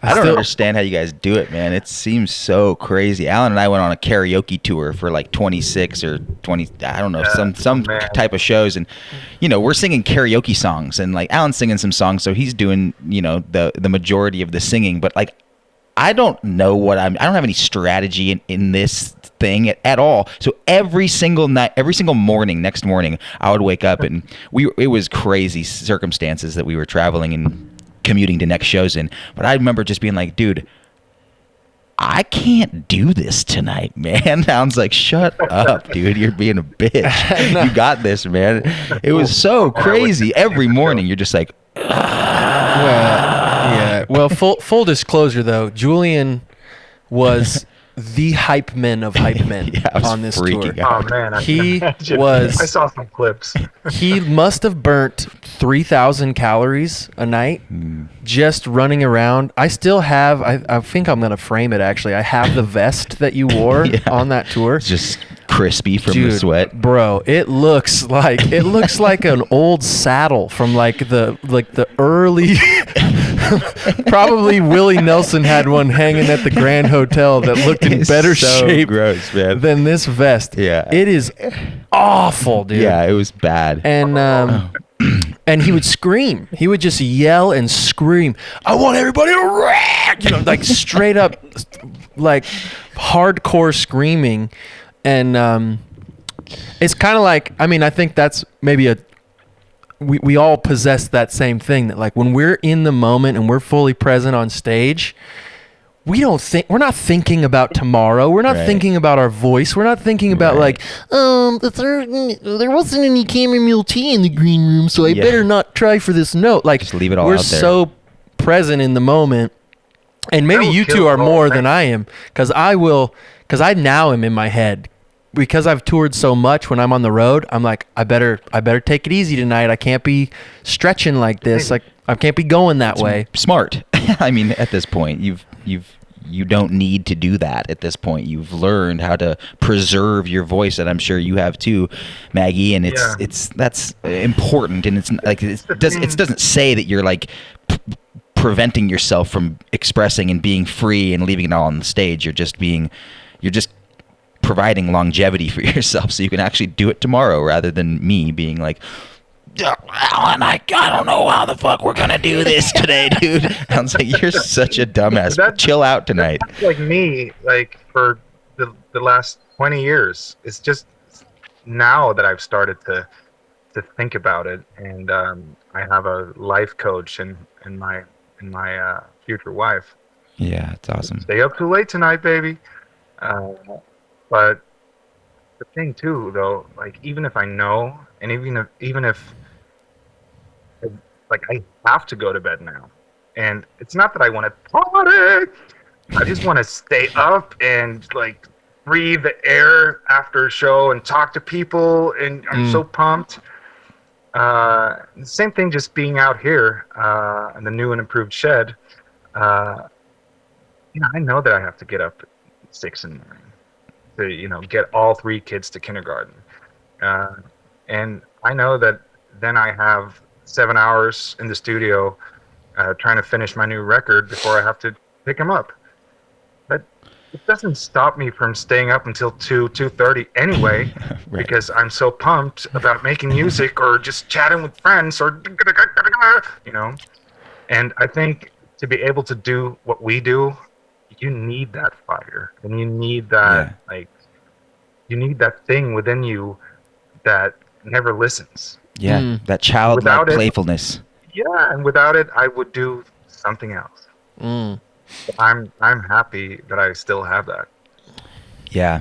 Speaker 1: I don't understand how you guys do it, man. It seems so crazy. Alan and I went on a karaoke tour for like 26 or 20, I don't know, some
Speaker 3: man.
Speaker 1: type of shows, and you know, we're singing karaoke songs, and like Alan's singing some songs, so he's doing, you know, the majority of the singing, but like I don't know I don't have any strategy in this thing at all. So every single night, every single morning, next morning, I would wake up and it was crazy circumstances that we were traveling and commuting to next shows in. But I remember just being like, dude, I can't do this tonight, man. Alan's like, shut up, dude. You're being a bitch. You got this, man. It was so crazy. Every morning, you're just like,
Speaker 2: Yeah. Well, full disclosure though, Julian was the hype man of hype men
Speaker 1: Yeah, I was
Speaker 2: on this tour.
Speaker 1: freaking out.
Speaker 3: Oh man, I
Speaker 2: He
Speaker 3: can imagine.
Speaker 2: was-
Speaker 3: I saw some clips.
Speaker 2: He must have burnt 3,000 calories a night just running around. I still have, I think I'm going to frame it actually. I have the vest that you wore
Speaker 1: Yeah.
Speaker 2: on that tour.
Speaker 1: it's just crispy from
Speaker 2: Dude,
Speaker 1: the sweat.
Speaker 2: bro, it looks like an old saddle from like the early probably Willie Nelson had one hanging at the Grand Hotel that looked in
Speaker 1: It's
Speaker 2: better
Speaker 1: so
Speaker 2: shape
Speaker 1: gross, man.
Speaker 2: than this vest.
Speaker 1: Yeah.
Speaker 2: It is awful, dude.
Speaker 1: Yeah, it was bad.
Speaker 2: And and he would scream. He would just yell and scream. I want everybody to wreck, you know, like straight up, like hardcore screaming. And it's kind of like, I mean, I think that's maybe we all possess that same thing, that like when we're in the moment and we're fully present on stage, we're not thinking about tomorrow. We're not
Speaker 1: Right.
Speaker 2: thinking about our voice. We're not thinking about
Speaker 1: Right.
Speaker 2: there wasn't any chamomile tea in the green room, so I
Speaker 1: Yeah.
Speaker 2: better not try for this note. Like,
Speaker 1: Just leave it all
Speaker 2: we're
Speaker 1: out there.
Speaker 2: so present in the moment. And maybe
Speaker 3: will
Speaker 2: you
Speaker 3: kill
Speaker 2: two are
Speaker 3: the whole
Speaker 2: more
Speaker 3: thing.
Speaker 2: than I am, because I now am in my head. Because I've toured so much, when I'm on the road, I'm like, I better take it easy tonight. I can't be stretching like this. Like, I can't be going that way.
Speaker 1: Smart. I mean, at this point, you don't need to do that at this point. You've learned how to preserve your voice, and I'm sure you have too, Maggie. And
Speaker 3: Yeah.
Speaker 1: that's important, and it's like it
Speaker 3: the thing.
Speaker 1: doesn't say that you're like preventing yourself from expressing and being free and leaving it all on the stage. You're just providing longevity for yourself, so you can actually do it tomorrow, rather than me being like, Alan, I don't know how the fuck we're gonna do this today, dude. I was like, you're such a dumbass. Chill out tonight.
Speaker 3: That's like me, like for the last 20 years. It's just now that I've started to think about it, and I have a life coach and my future wife.
Speaker 1: Yeah, it's awesome.
Speaker 3: Stay up too late tonight, baby. But the thing too, though, like even if I know, and even if like I have to go to bed now, and it's not that I want to party. I just want to stay up and like breathe the air after a show and talk to people, and I'm so pumped. Same thing, just being out here in the new and improved shed. I know that I have to get up at 6 in the morning to get all 3 kids to kindergarten, and I know that then I have 7 hours in the studio trying to finish my new record before I have to pick them up. But it doesn't stop me from staying up until 2:30 anyway,
Speaker 1: Right.
Speaker 3: because I'm so pumped about making music or just chatting with friends or And I think to be able to do what we do, you need that fire, and you need that you need that thing within you that never listens.
Speaker 1: Yeah, that childlike
Speaker 3: Without it-
Speaker 1: playfulness.
Speaker 3: Yeah, and without it, I would do something else. I'm happy that I still have that.
Speaker 1: Yeah.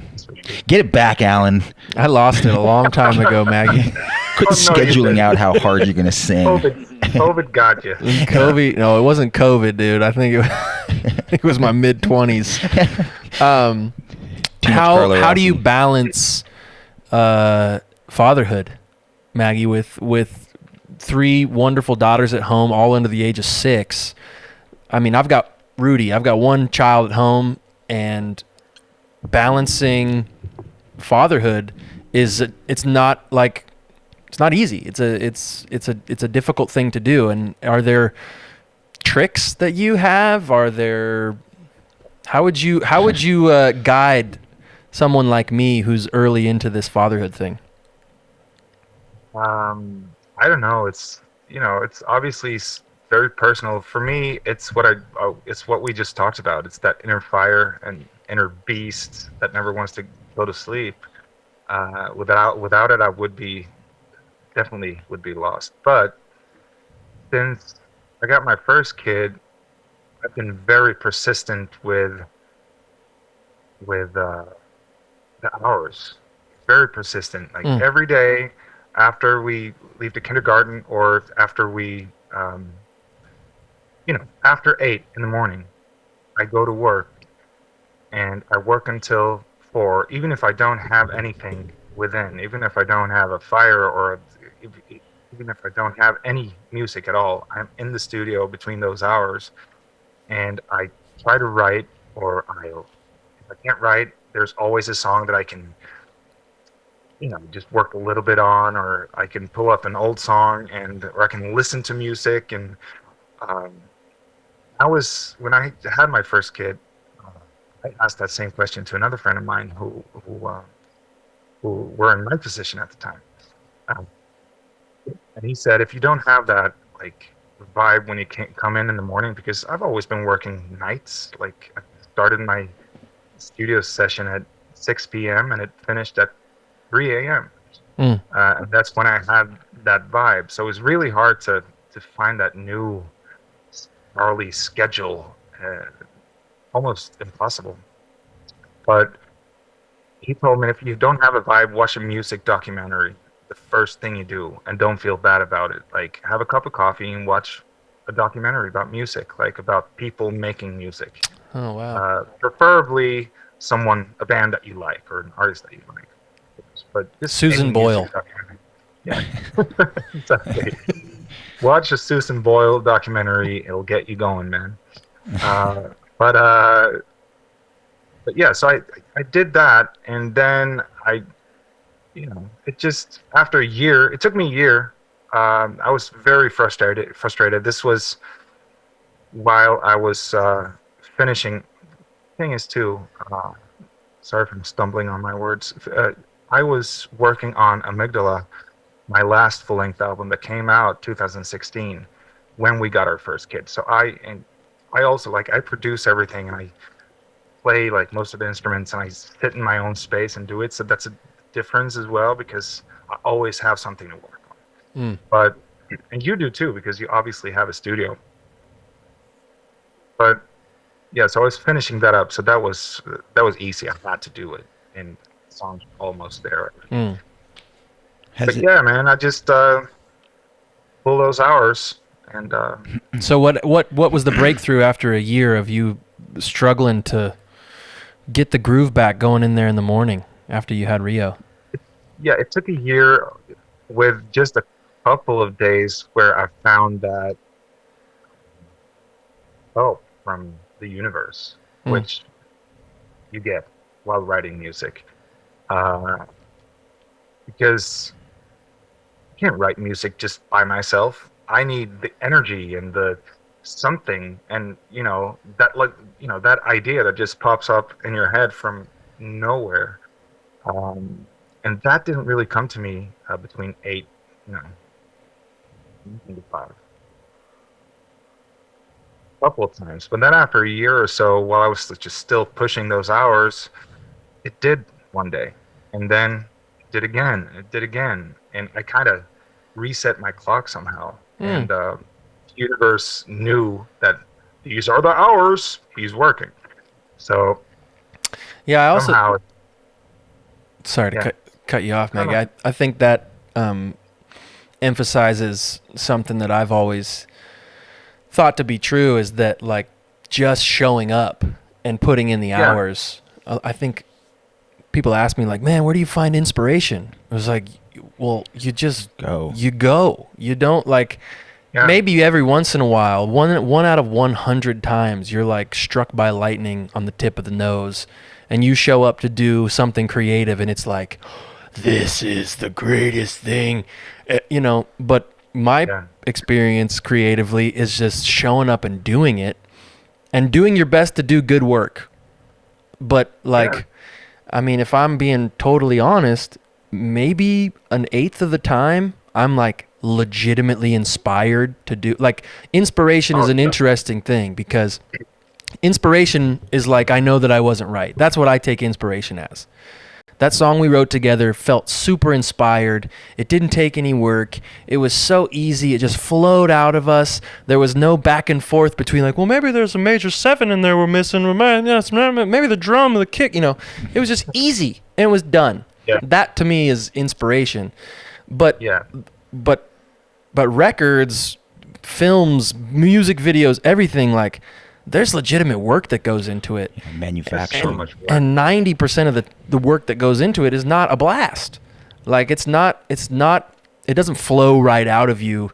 Speaker 1: Get it back, Alan.
Speaker 2: I lost it a long time ago, Maggie.
Speaker 1: Quit
Speaker 3: Oh, no, you
Speaker 1: scheduling
Speaker 3: didn't.
Speaker 1: out how hard you're going to sing.
Speaker 3: COVID got you.
Speaker 2: COVID? No, it wasn't COVID, dude. I think it was my mid-20s. How do you balance fatherhood, Maggie, with 3 wonderful daughters at home, all under the age of 6? I mean, I've got Rudy. I've got 1 child at home, and balancing fatherhood it's not easy. It's a difficult thing to do. And are there tricks that you have? How would you guide someone like me who's early into this fatherhood thing?
Speaker 3: I don't know. It's obviously very personal. For me, it's what we just talked about. It's that inner fire and inner beast that never wants to go to sleep. Without it, I definitely would be lost. But since I got my first kid, I've been very persistent with the hours. Very persistent. Like every day after we leave the kindergarten, or after we after 8 in the morning, I go to work, and I work until 4, even if I don't have anything within, even if I don't have a fire, or even if I don't have any music at all. I'm in the studio between those hours, and I try to write, or if I can't write, there's always a song that I can just work a little bit on, or I can pull up an old song, or I can listen to music. And when I had my first kid, I asked that same question to another friend of mine who were in my position at the time, and he said, if you don't have that like vibe when you can't come in the morning, because I've always been working nights. Like, I started my studio session at 6 p.m. and it finished at 3 a.m. And that's when I had that vibe. So it was really hard to find that new hourly schedule, almost impossible. But he told me, if you don't have a vibe, watch a music documentary the first thing you do, and don't feel bad about it. Like, have a cup of coffee and watch a documentary about music, like about people making music.
Speaker 2: Oh, wow.
Speaker 3: Preferably a band that you like, or an artist that you like. But just
Speaker 2: Susan
Speaker 3: any
Speaker 2: Boyle.
Speaker 3: music documentary. Yeah, exactly. Watch a Susan Boyle documentary. It'll get you going, man. Uh, but uh, but yeah, so I did that, and then it just after a year, it took me a year. I was very frustrated. Frustrated. This was while I was finishing. Thing is too. Sorry if I'm stumbling on my words. I was working on Amygdala, my last full length album that came out 2016 when we got our first kid. So I also like I produce everything and I play like most of the instruments and I sit in my own space and do it. So that's a difference as well because I always have something to work on.
Speaker 2: Mm.
Speaker 3: But and you do too because you obviously have a studio. But yeah, so I was finishing that up. So that was easy. I had to do it, and the song's almost there.
Speaker 2: Mm.
Speaker 1: Has
Speaker 3: But
Speaker 1: it?
Speaker 3: yeah, man, I just pull those hours and
Speaker 2: So what was the breakthrough after a year of you struggling to get the groove back going in there in the morning after you had Rio?
Speaker 3: yeah, it took a year with just a couple of days where I found that help from the universe,
Speaker 2: Mm.
Speaker 3: which you get while writing music, uh, because I can't write music just by myself. I need the energy and the something, and that idea that just pops up in your head from nowhere. Um, and that didn't really come to me between eight, you know, and five, a couple of times. But then after a year or so, while I was just still pushing those hours, it did one day, and then it did again. It did again, and I kind of reset my clock somehow.
Speaker 2: Mm.
Speaker 3: And the universe knew that these are the hours he's working. So
Speaker 2: Yeah, I also
Speaker 3: somehow,
Speaker 2: sorry to
Speaker 3: yeah,
Speaker 2: cut you off,
Speaker 3: no,
Speaker 2: Maggie.
Speaker 3: no,
Speaker 2: I think that emphasizes something that I've always thought to be true is that like just showing up and putting in the
Speaker 3: yeah,
Speaker 2: hours. I think people ask me like, "Man, where do you find inspiration?" I was like, "Well,
Speaker 1: Go.
Speaker 2: you go. You don't like
Speaker 3: yeah,
Speaker 2: maybe every once in a while, one out of 100 times you're like struck by lightning on the tip of the nose and you show up to do something creative and it's like this is the greatest thing, but my
Speaker 3: yeah,
Speaker 2: experience creatively is just showing up and doing it and doing your best to do good work. But
Speaker 3: yeah.
Speaker 2: like, I mean, if I'm being totally honest, maybe an eighth of the time I'm like legitimately inspired to do like inspiration is
Speaker 3: Oh,
Speaker 2: an
Speaker 3: yeah,
Speaker 2: interesting thing because inspiration is like I know that I wasn't right. That's what I take inspiration as. That song we wrote together felt super inspired. It didn't take any work. It was so easy. It just flowed out of us. There was no back and forth between like, well, maybe there's a major seven in there we're missing. Maybe the drum or the kick. It was just easy and it was done.
Speaker 3: yeah,
Speaker 2: That to me is inspiration. But
Speaker 3: yeah.
Speaker 2: but but records, films, music videos, everything like there's legitimate work that goes into it.
Speaker 1: Yeah,
Speaker 3: There's so
Speaker 1: manufacturing.
Speaker 3: much work.
Speaker 2: And 90% of the work that goes into it is not a blast. Like it doesn't flow right out of you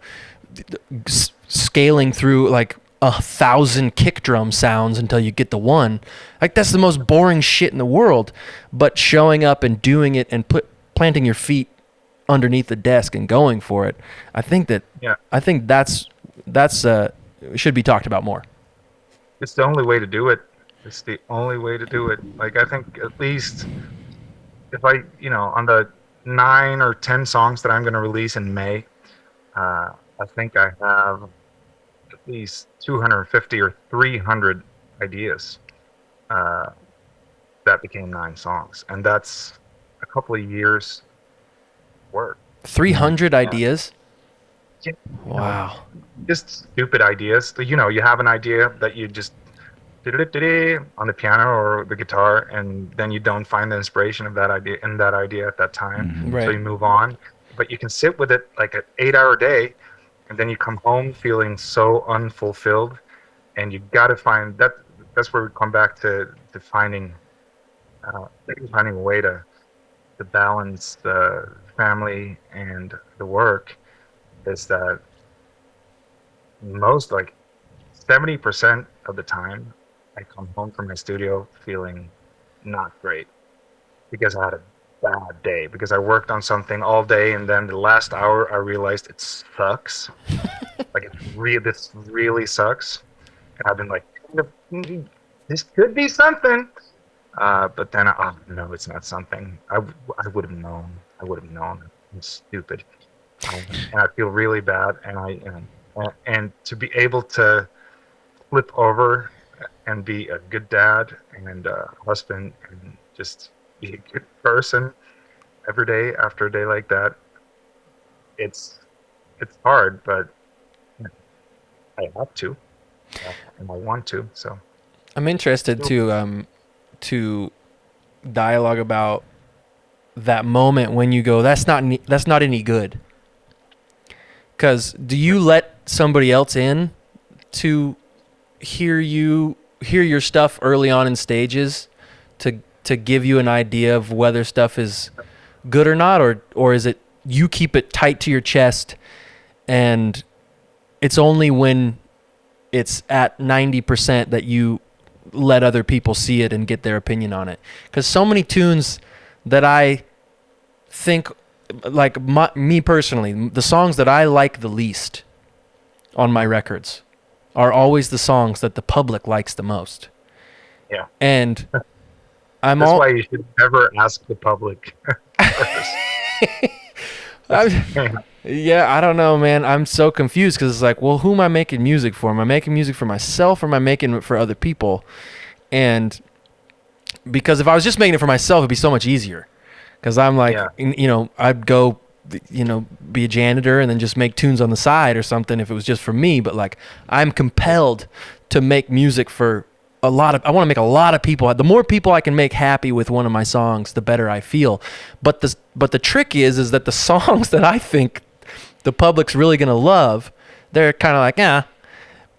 Speaker 2: scaling through like 1,000 kick drum sounds until you get the one. Like that's the most boring shit in the world. But showing up and doing it and planting your feet underneath the desk and going for it, I think
Speaker 3: Yeah,
Speaker 2: that's should be talked about more.
Speaker 3: it's the only way to do it. It's the only way to do it. Like I think at least if on the 9 or 10 songs that I'm going to release in May, I think I have at least 250 or 300 ideas uh, that became 9 songs, and that's a couple of years work.
Speaker 2: 300
Speaker 3: And
Speaker 2: ideas.
Speaker 3: you know,
Speaker 2: Wow.
Speaker 3: just stupid ideas. You have an idea that you just on the piano or the guitar, and then you don't find the inspiration of that idea at that time, so
Speaker 2: Right.
Speaker 3: you move on. But you can sit with it like an 8-hour day, and then you come home feeling so unfulfilled, and you got to find that. That's where we come back to uh, finding a way to balance the family and the work. Is that most, like 70% of the time, I come home from my studio feeling not great because I had a bad day, because I worked on something all day, and then the last hour I realized it sucks. Like this really sucks, and I've been like, kind of, this could be something. But then, oh no, it's not something. I would have known. I would have known. I'm stupid, and I feel really bad. And to be able to flip over and be a good dad and husband and just be a good person every day after a day like that, it's it's hard, but I have to, and I want to. So
Speaker 2: I'm interested to dialogue about that moment when you go, that's not any good. Because do you let somebody else in to hear your stuff early on in stages to give you an idea of whether stuff is good or not, or is it you keep it tight to your chest and it's only when it's at 90% that you let other people see it and get their opinion on it? Because so many tunes that I think, like me personally, the songs that I like the least on my records are always the songs that the public likes the most.
Speaker 3: yeah,
Speaker 2: And I'm
Speaker 3: that's
Speaker 2: all
Speaker 3: why you should never ask the public first.
Speaker 2: I, yeah, I don't know, man. I'm so confused because it's like, well, who am I making music for? Am I making music for myself, or am I making it for other people? And because if I was just making it for myself, it'd be so much easier. Because I'm like,
Speaker 3: Yeah,
Speaker 2: I'd go, be a janitor and then just make tunes on the side or something if it was just for me. But like, I'm compelled to make music for I want to make a lot of people. The more people I can make happy with one of my songs, the better I feel. But the trick is that the songs that I think the public's really gonna love, they're kind of like, yeah.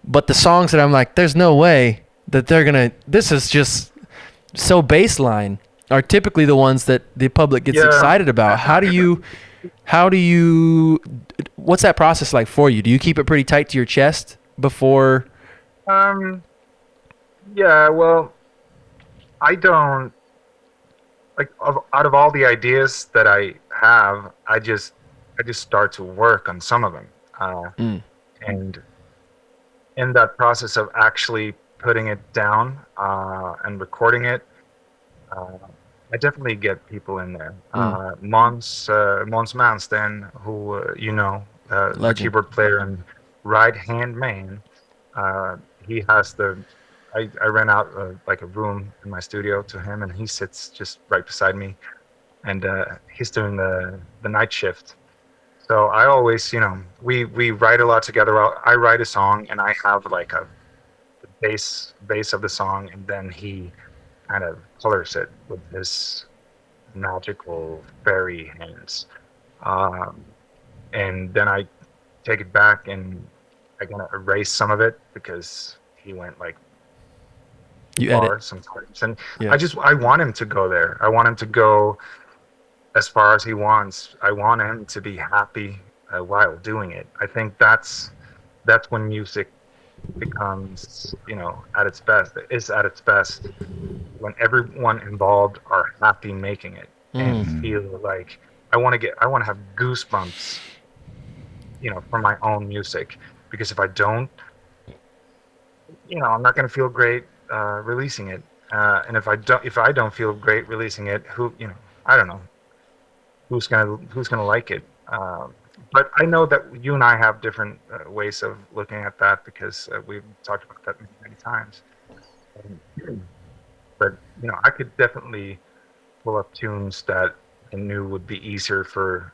Speaker 2: But the songs that I'm like, there's no way that they're gonna. This is just so baseline, are typically the ones that the public gets
Speaker 3: yeah.
Speaker 2: excited about. How do you what's that process like for you? Do you keep it pretty tight to your chest before?
Speaker 3: Um, yeah. Well, I don't like out of all the ideas that I have, I just start to work on some of them,
Speaker 2: Mm,
Speaker 3: and in that process of actually putting it down and recording it, uh, I definitely get people in there.
Speaker 2: mm,
Speaker 3: Mons Mansten, who the
Speaker 2: legend.
Speaker 3: keyboard player and right hand man, he has the. I rent out like a room in my studio to him, and he sits just right beside me, and he's doing the night shift. So I always, we write a lot together. I write a song, and I have like a base of the song, and then he kind of colors it with his magical fairy hands. Um, and then I take it back, and I gonna erase some of it because he went like
Speaker 2: You edit.
Speaker 3: far sometimes. And
Speaker 2: Yeah.
Speaker 3: I want him to go there. I want him to go as far as he wants. I want him to be happy while doing it. I think that's when music becomes, at its best. Is at its best when everyone involved are happy making it and
Speaker 2: Mm.
Speaker 1: Mm.
Speaker 3: feel like I want to have goosebumps, for my own music. Because if I don't, I'm not going to feel great releasing it. And if I don't feel great releasing it, I don't know who's gonna like it. But I know that you and I have different ways of looking at that because we've talked about that many, many times. Um, but I could definitely pull up tunes that I knew would be easier for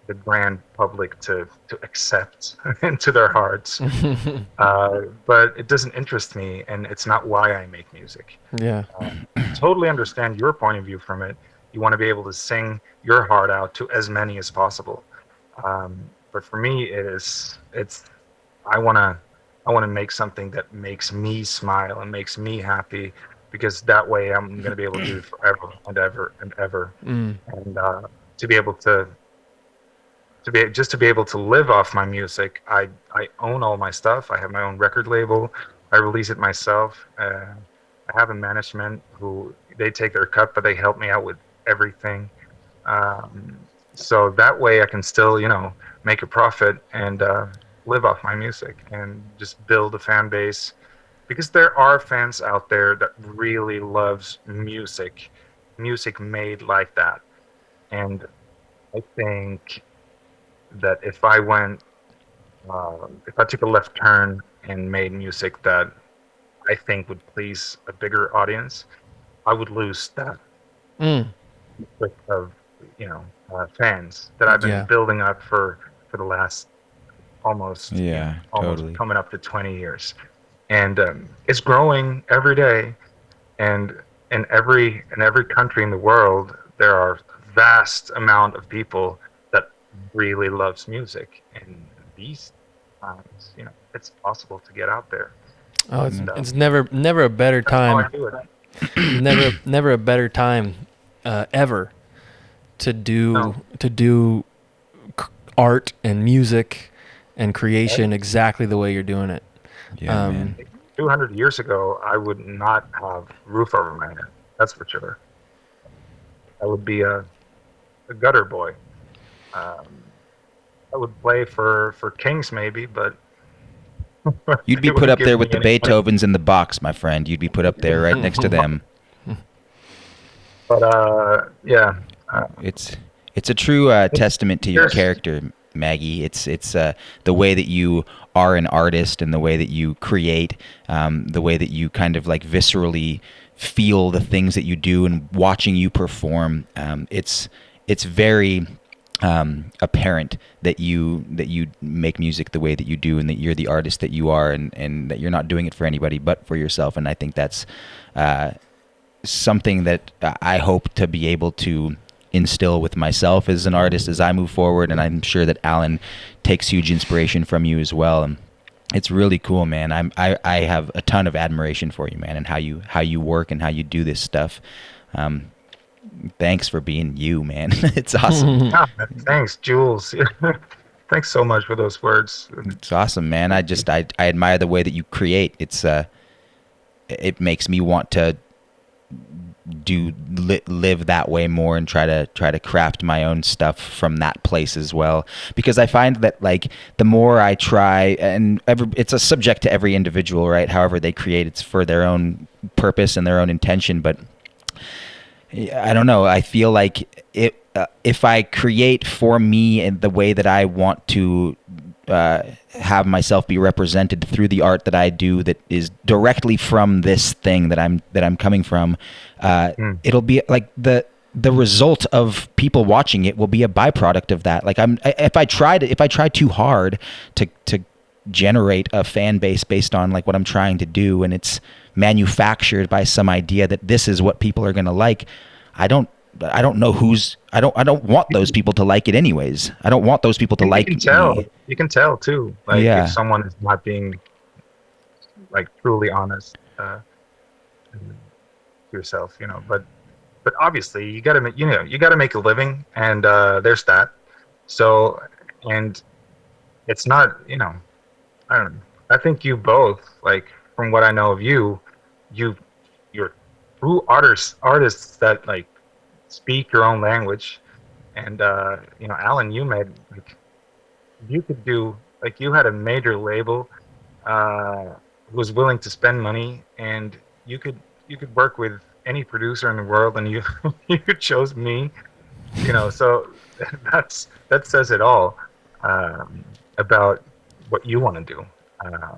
Speaker 3: the grand public to accept into their hearts. But it doesn't interest me, and it's not why I make music.
Speaker 2: Yeah.
Speaker 3: Totally understand your point of view from it. You want to be able to sing your heart out to as many as possible. But for me, it's I want to make something that makes me smile and makes me happy, because that way I'm going to be able to do it forever and ever and ever.
Speaker 2: Mm.
Speaker 3: And to be able to to be able to live off my music. I own all my stuff. I have my own record label. I release it myself. I have a management who they take their cut, but they help me out with everything. Um, so that way I can still, make a profit and live off my music and just build a fan base, because there are fans out there that really loves music made like that. And I think that if I took a left turn and made music that I think would please a bigger audience, I would lose that
Speaker 2: Mm.
Speaker 3: list of fans that I've been
Speaker 2: Yeah.
Speaker 3: building up for the last almost
Speaker 1: Yeah,
Speaker 3: almost
Speaker 1: totally.
Speaker 3: coming up to 20 years, and it's growing every day. And in every country in the world, there are vast amount of people that really loves music, and these times, it's possible to get out there.
Speaker 2: Oh, it's
Speaker 3: And
Speaker 2: it's never a better
Speaker 3: that's how I
Speaker 2: time.
Speaker 3: do it.
Speaker 2: Never a better time ever to
Speaker 3: No,
Speaker 2: do art and music and creation exactly the way you're doing it.
Speaker 1: Yeah, man.
Speaker 3: 200 years ago, I would not have roof over my head. That's for sure. I would be a gutter boy. Um, I would play for Kings maybe, but
Speaker 1: You'd be
Speaker 3: they
Speaker 1: put
Speaker 3: wouldn't
Speaker 1: up there
Speaker 3: give me
Speaker 1: with the
Speaker 3: any money.
Speaker 1: Beethovens and the Bachs, my friend. You'd be put up there right next to them.
Speaker 3: But yeah,
Speaker 1: It's it's a true testament to your
Speaker 3: there's
Speaker 1: character, Maggie. It's the way that you are an artist and the way that you create, the way that you kind of like viscerally feel the things that you do, and watching you perform. It's very apparent that you make music the way that you do, and that you're the artist that you are, and that you're not doing it for anybody but for yourself. And I think that's something that I hope to be able to instill with myself as an artist as I move forward. And I'm sure that Alan takes huge inspiration from you as well. And it's really cool, man. I have a ton of admiration for you, man, and how you work and how you do this stuff. Thanks for being you, man. It's awesome.
Speaker 3: yeah, thanks, Jules. Thanks so much for those words.
Speaker 1: It's awesome, man. I admire the way that you create. It makes me want to live that way more, and try to craft my own stuff from that place as well, because I find that like the more I try, and it's a subject to every individual, right? However they create, it's for their own purpose and their own intention. But I don't know, I feel like if I create for me and the way that I want to have myself be represented through the art that I do, that is directly from this thing that I'm coming from, it'll be like the result of people watching it will be a byproduct of that. Like if I try too hard to generate a fan base based on like what I'm trying to do, and it's manufactured by some idea that this is what people are going to like, I don't know I don't want those people to like it anyways. I don't want those people to
Speaker 3: And
Speaker 1: like
Speaker 3: you can tell.
Speaker 1: me.
Speaker 3: You can tell too. Like
Speaker 1: Yeah.
Speaker 3: if someone is not being like truly honest to yourself, But obviously, you got to make you got to make a living, and there's that. So, and it's not I don't know. I think you both, like from what I know of you, you you're true artists that like speak your own language. And Alan, you made like you could do like you had a major label uh who was willing to spend money, and you could work with any producer in the world, and you you chose me, so that says it all about what you want to do. uh,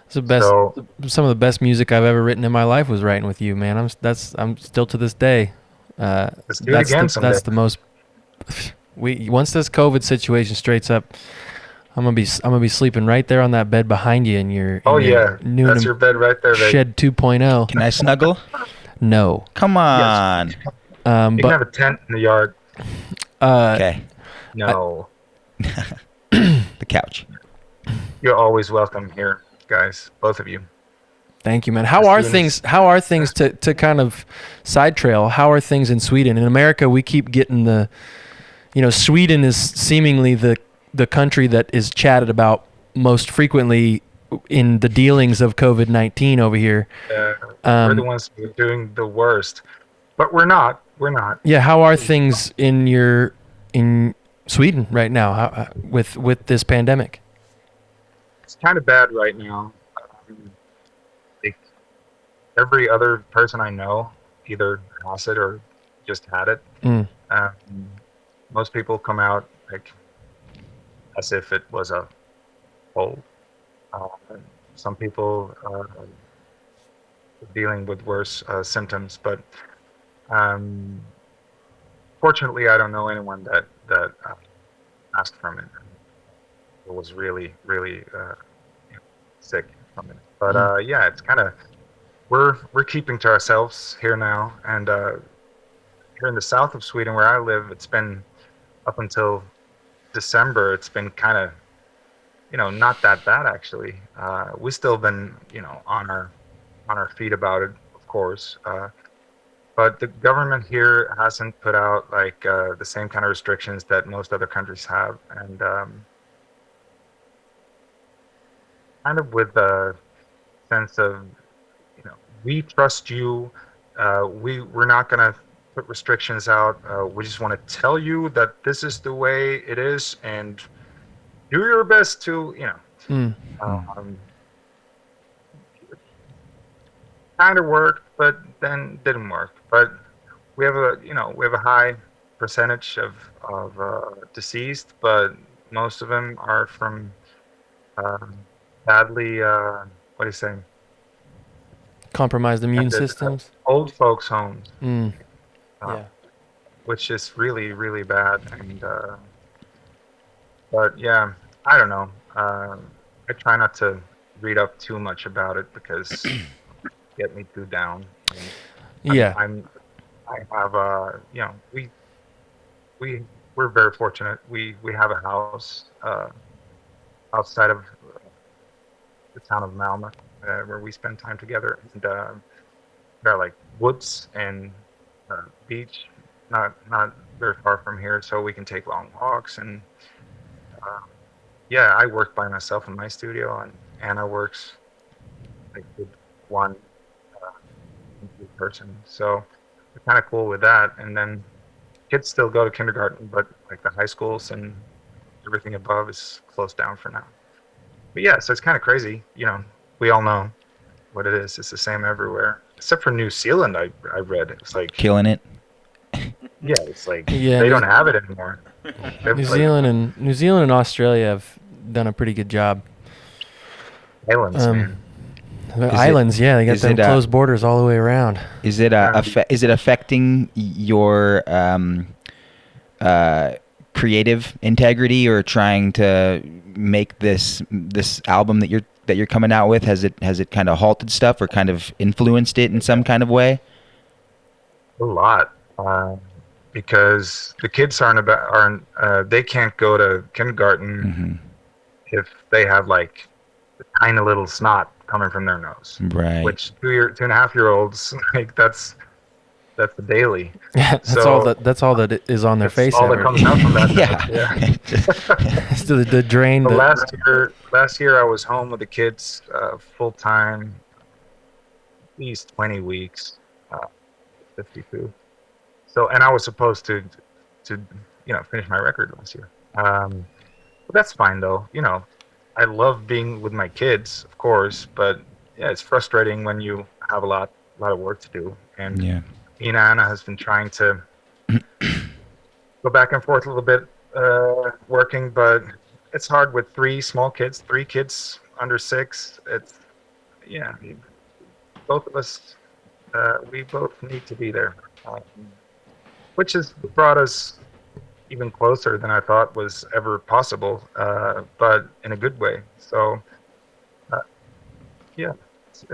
Speaker 2: It's the best.
Speaker 3: so
Speaker 2: Some of the best music I've ever written in my life was writing with you, man. I'm still to this day.
Speaker 3: let's do it again someday.
Speaker 2: That's the most. Once this COVID situation straightens up, I'm gonna be sleeping right there on that bed behind you in your.
Speaker 3: Oh
Speaker 2: in your
Speaker 3: yeah,
Speaker 2: new
Speaker 3: that's your bed right there, babe.
Speaker 2: Shed 2.0.
Speaker 1: Can I snuggle?
Speaker 2: No.
Speaker 1: Come on.
Speaker 3: You can
Speaker 2: But
Speaker 3: have a tent in the yard.
Speaker 1: Okay.
Speaker 3: No,
Speaker 1: The couch.
Speaker 3: you're always welcome here, guys, both of you.
Speaker 2: thank you, man. How are
Speaker 3: Students.
Speaker 2: things? How are things to kind of side trail? How are things in Sweden? In America, we keep getting the, Sweden is seemingly the country that is chatted about most frequently in the dealings of COVID-19 over here.
Speaker 3: We're the ones who are doing the worst, but we're not. We're not.
Speaker 2: Yeah, how are things in Sweden right now with this pandemic?
Speaker 3: It's kind of bad right now. Like every other person I know either has it or just had it.
Speaker 2: Mm.
Speaker 3: Most people come out like as if it was a cold. Uh, some people are dealing with worse symptoms, but um, fortunately, I don't know anyone that passed from it or was really sick from it. But yeah, it's kind of we're keeping to ourselves here now, and here in the south of Sweden where I live, it's been up until December. It's been kind of not that bad actually. We still been on our feet about it, of course. But the government here hasn't put out like the same kind of restrictions that most other countries have, and kind of with a sense of we trust you. We're not gonna put restrictions out. We just want to tell you that this is the way it is, and do your best to kind of worked, but then didn't work. But we have a high percentage of deceased, but most of them are from badly what do you say?
Speaker 2: Compromised immune systems.
Speaker 3: Old folks' homes.
Speaker 2: Yeah.
Speaker 3: Which is really bad. And but yeah, I don't know. I try not to read up too much about it because it get me too down.
Speaker 2: Yeah.
Speaker 3: I have we're very fortunate. We have a house outside of the town of Malmö where we spend time together, and there are like woods and beach, not very far from here, so we can take long walks. And yeah, I work by myself in my studio, and Anna works like with one person, so we're kind of cool with that. And then kids still go to kindergarten, but like the high schools and everything above is closed down for now. But yeah, so it's kind of crazy. We all know what it is. It's the same everywhere, except for New Zealand. I read it's like
Speaker 1: killing it.
Speaker 3: Yeah, it's like
Speaker 2: Yeah,
Speaker 3: they don't have it anymore.
Speaker 2: New Zealand and Australia have done a pretty good job.
Speaker 3: Islands, man.
Speaker 2: Islands, yeah, they got them closed borders all the way around.
Speaker 1: Is it is it affecting your creative integrity, or trying to make this album that you're coming out with? Has it kind of halted stuff or kind of influenced it in some kind of way?
Speaker 3: A lot, because the kids they can't go to kindergarten if they have like a tiny little snot coming from their nose.
Speaker 1: Right.
Speaker 3: Which 2.5-year-olds, like that's the daily.
Speaker 2: Yeah, that's all that is on their face.
Speaker 3: All that comes out from that.
Speaker 2: Yeah. It's the drain.
Speaker 3: Last year I was home with the kids full time, at least 20 weeks, 52. So, and I was supposed to finish my record last year. But that's fine though. I love being with my kids, of course, but yeah, it's frustrating when you have a lot of work to do. And Anna has been trying to go back and forth a little bit, working, but it's hard with three kids under 6. It's both of us, we both need to be there, which has brought us even closer than I thought was ever possible, but in a good way. So, yeah, it's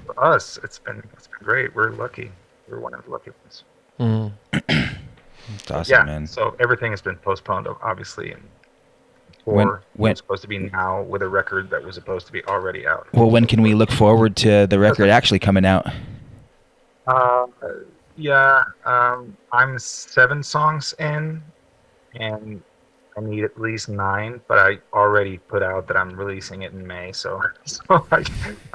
Speaker 3: for us, it's been great. We're lucky. We're one of the lucky ones.
Speaker 1: It's awesome, man.
Speaker 3: So everything has been postponed, obviously, and when it's supposed to be now with a record that was supposed to be already out.
Speaker 1: Well, when can we look forward to the record actually coming out?
Speaker 3: Yeah, I'm 7 songs in, and I need at least 9, but I already put out that I'm releasing it in May, so I got to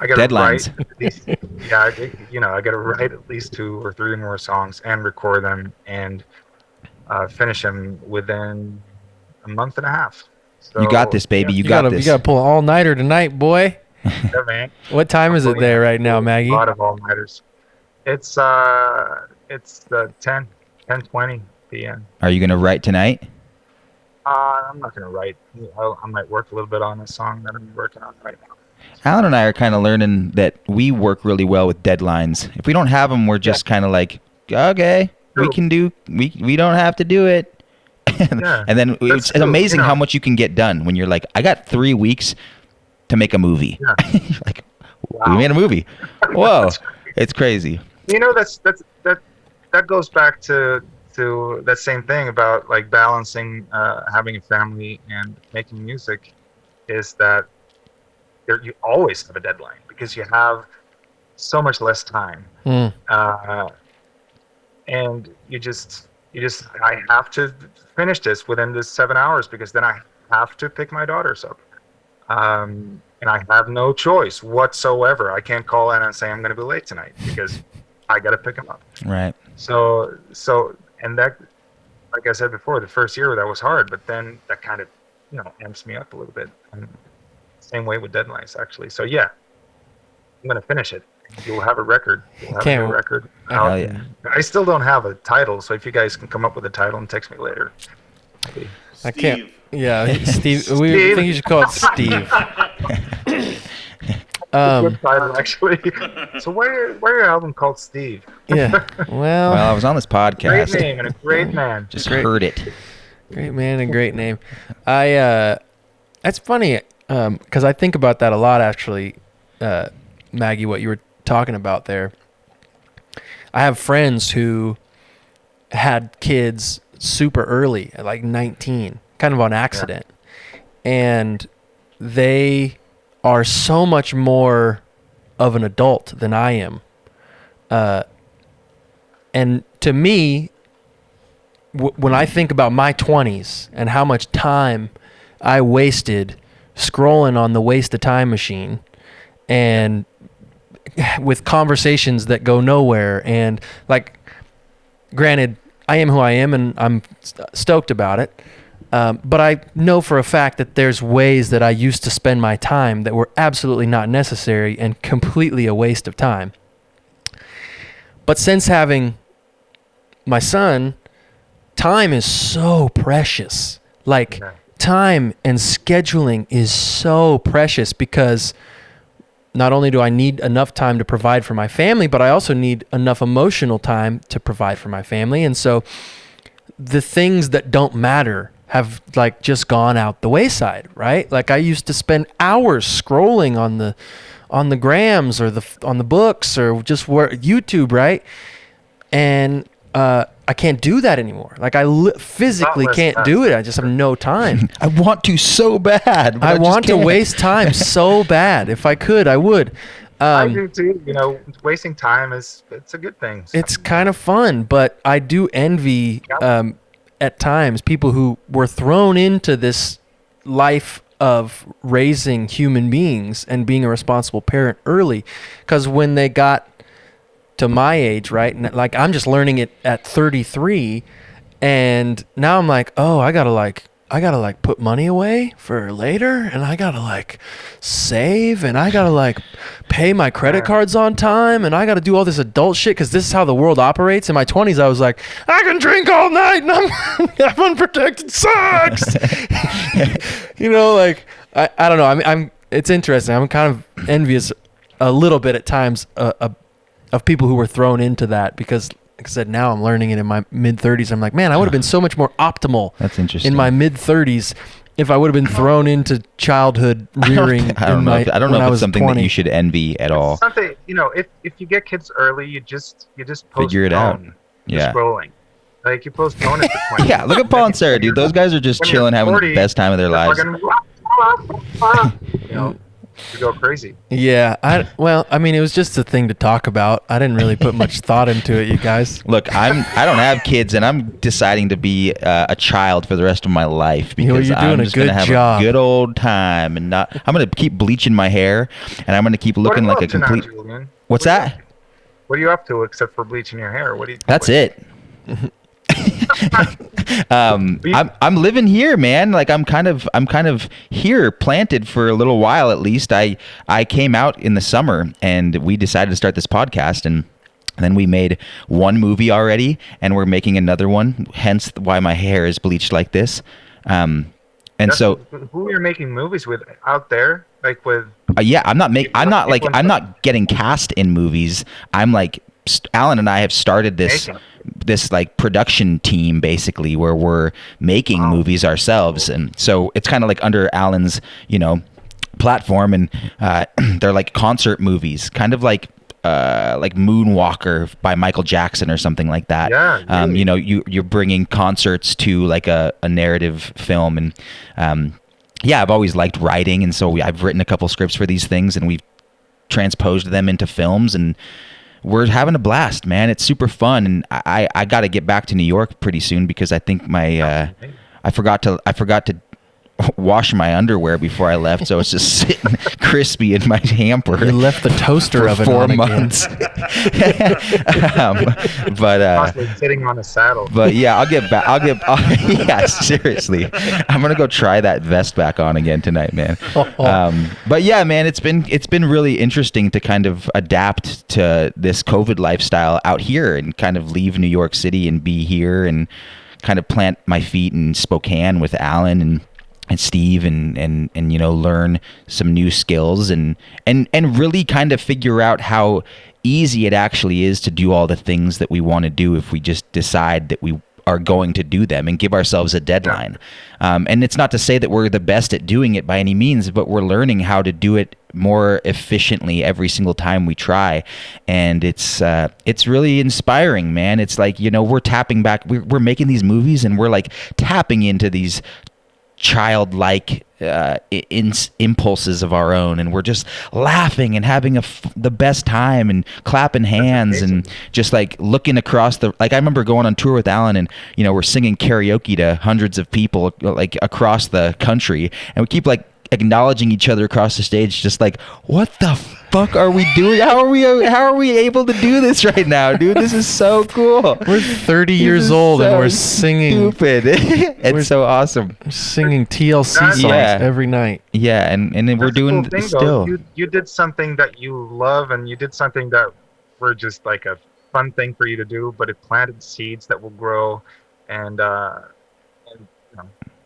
Speaker 3: write
Speaker 1: Deadlines.
Speaker 3: at least, yeah, I got to write at least 2 or 3 more songs and record them and finish them within a month and a half.
Speaker 1: You got
Speaker 3: So
Speaker 1: this, baby.
Speaker 3: yeah,
Speaker 1: You
Speaker 2: You
Speaker 1: got
Speaker 2: gotta
Speaker 1: this.
Speaker 2: pull an all nighter tonight, boy.
Speaker 3: yeah, man.
Speaker 2: What time
Speaker 3: I'm
Speaker 2: is it
Speaker 3: pulling
Speaker 2: there right
Speaker 3: a
Speaker 2: now, Maggie?
Speaker 3: lot of all-nighters. It's the 10:20 p.m.
Speaker 1: Are you gonna write tonight?
Speaker 3: I'm not gonna write. I might work a little bit on this song that I'm working on right now.
Speaker 1: Alan and I are kind of learning that we work really well with deadlines. If we don't have them, we're just kind of like, okay, we
Speaker 3: True.
Speaker 1: can do. We don't have to do it.
Speaker 3: Yeah,
Speaker 1: And then
Speaker 3: that's
Speaker 1: it's
Speaker 3: true,
Speaker 1: amazing
Speaker 3: you know.
Speaker 1: how much you can get done when you're like, I got 3 weeks to make a movie.
Speaker 3: Yeah.
Speaker 1: You're like, we
Speaker 3: Wow.
Speaker 1: made a movie. Whoa,
Speaker 3: That's crazy.
Speaker 1: it's crazy.
Speaker 3: You know, that goes back to that same thing about like balancing having a family and making music. Is that you always have a deadline because you have so much less time.
Speaker 2: Hmm.
Speaker 3: And I have to finish this within this 7 hours because then I have to pick my daughters up, and I have no choice whatsoever. I can't call in and say I'm going to be late tonight because I got to pick them up.
Speaker 1: Right.
Speaker 3: So and that, like I said before, the first year that was hard, but then that kind of amps me up a little bit. And same way with deadlines actually. So yeah, I'm going to finish it. You'll have a record. You'll have a
Speaker 2: Can't-
Speaker 3: new record.
Speaker 1: Hell yeah.
Speaker 3: I still don't have a title, so if you guys can come up with a title and text me later.
Speaker 2: I can't.
Speaker 4: Steve.
Speaker 2: Yeah, Steve. We
Speaker 3: Steve.
Speaker 2: think you should call it Steve.
Speaker 3: Good title, actually. So why your album called Steve?
Speaker 2: Yeah.
Speaker 1: Well, I was on this
Speaker 3: Great
Speaker 1: podcast.
Speaker 3: name and a great man.
Speaker 1: Just
Speaker 2: Great.
Speaker 1: heard it.
Speaker 2: Great man and great name. That's funny because I think about that a lot actually, Maggie. What you were talking about there. I have friends who had kids super early, at like 19, kind of on accident, and they are so much more of an adult than I am. And to me, when I think about my 20s and how much time I wasted scrolling on the waste of time machine and with conversations that go nowhere, and like, granted, I am who I am and I'm stoked about it. But I know for a fact that there's ways that I used to spend my time that were absolutely not necessary and completely a waste of time. But since having my son, time is so precious. Like,
Speaker 3: Yeah.
Speaker 2: time and scheduling is so precious because not only do I need enough time to provide for my family, but I also need enough emotional time to provide for my family. And so the things that don't matter have like just gone out the wayside, right? Like I used to spend hours scrolling on the grams or on the books or just YouTube, right? And I can't do that anymore. Like I physically
Speaker 3: Not less
Speaker 2: can't
Speaker 3: time.
Speaker 2: do it. I just have no time.
Speaker 1: I want to so bad. But
Speaker 2: I
Speaker 1: just
Speaker 2: want to
Speaker 1: can't.
Speaker 2: waste time so bad. If I could, I would.
Speaker 3: I do too. Wasting time it's a good thing.
Speaker 2: It's kind of fun, but I do envy at times people who were thrown into this life of raising human beings and being a responsible parent early, because when they got to my age, right, and like I'm just learning it at 33, and now I'm like, oh, I gotta put money away for later, and I gotta save, and I gotta pay my credit cards on time, and I gotta do all this adult shit because this is how the world operates. In my 20s, I was like, I can drink all night and I'm unprotected sex. I don't know. I'm it's interesting. I'm kind of envious a little bit at times of people who were thrown into that because, like I said, now I'm learning it in my mid 30s. I'm like, man, I would have been so much more optimal
Speaker 1: That's interesting.
Speaker 2: in my mid 30s if I would have been thrown into childhood rearing.
Speaker 1: I don't know. I don't know if it's something
Speaker 2: 20.
Speaker 1: that you should envy at all.
Speaker 3: Something if you get kids early, you just
Speaker 1: Figure it out.
Speaker 3: postpone
Speaker 1: Yeah.
Speaker 3: scrolling. Like you postpone it for 20.
Speaker 1: Yeah, look at Paul and Sarah, dude. Those guys are just
Speaker 3: When you're
Speaker 1: chilling, having
Speaker 3: 40,
Speaker 1: the best time of their lives.
Speaker 3: Fucking, to go crazy.
Speaker 2: Yeah, I mean, it was just a thing to talk about. I didn't really put much thought into it, you guys.
Speaker 1: Look, I don't have kids, and I'm deciding to be a child for the rest of my life because
Speaker 2: you're doing
Speaker 1: I'm
Speaker 2: a
Speaker 1: just gonna
Speaker 2: good
Speaker 1: have
Speaker 2: job.
Speaker 1: a good old time, and not. I'm gonna keep bleaching my hair, and I'm gonna keep looking
Speaker 3: What are
Speaker 1: like
Speaker 3: you
Speaker 1: a
Speaker 3: up to now,
Speaker 1: complete.
Speaker 3: Julian?
Speaker 1: What's that?
Speaker 3: What are you up to except for bleaching your hair? What do you?
Speaker 1: That's it.
Speaker 3: We-
Speaker 1: I'm living here, man. Like I'm kind of here, planted for a little while at least. I came out in the summer, and we decided to start this podcast, and then we made one movie already, and we're making another one. Hence why my hair is bleached like this. And
Speaker 3: That's
Speaker 1: so
Speaker 3: who you're making movies with out there, like with
Speaker 1: yeah, I'm
Speaker 3: People-
Speaker 1: not getting cast in movies. I'm like Alan and I have started
Speaker 3: Making.
Speaker 1: this like production team basically where we're making
Speaker 3: Wow.
Speaker 1: movies ourselves, and so it's kind of like under Alan's platform, and they're like concert movies, kind of like Moonwalker by Michael Jackson or something like that.
Speaker 3: Yeah, really.
Speaker 1: You're bringing concerts to like a narrative film, and yeah, I've always liked writing, and so I've written a couple scripts for these things, and we've transposed them into films, and we're having a blast, man. It's super fun, and I got to get back to New York pretty soon because I think my I forgot to wash my underwear before I left, so it's just sitting crispy in my hamper.
Speaker 2: You left the toaster
Speaker 1: for
Speaker 2: oven
Speaker 1: 4
Speaker 2: on
Speaker 1: months. But
Speaker 3: Possibly sitting on a saddle.
Speaker 1: but yeah, I'll get back. Yeah, seriously, I'm gonna go try that vest back on again tonight, man. But yeah, man, it's been really interesting to kind of adapt to this COVID lifestyle out here and kind of leave New York City and be here and kind of plant my feet in Spokane with Alan and Steve and learn some new skills and really kind of figure out how easy it actually is to do all the things that we want to do if we just decide that we are going to do them and give ourselves a deadline. And it's not to say that we're the best at doing it by any means, but we're learning how to do it more efficiently every single time we try. And it's really inspiring, man. It's like, we're tapping back, we're making these movies and we're like tapping into these childlike impulses of our own, and we're just laughing and having the best time and clapping hands and just like looking across I remember going on tour with Alan, and we're singing karaoke to hundreds of people like across the country, and we keep like acknowledging each other across the stage, just like, what the fuck are we doing? How are we able to do this right now, dude? This is so cool.
Speaker 2: We're 30 years old and we're singing.
Speaker 1: Stupid. It's so awesome.
Speaker 2: Singing TLC songs
Speaker 1: Yeah.
Speaker 2: every night.
Speaker 1: Yeah, and then we're
Speaker 3: That's the
Speaker 1: doing
Speaker 3: cool thing,
Speaker 1: still.
Speaker 3: though. You did something that you love, and you did something that were just like a fun thing for you to do, but it planted seeds that will grow, and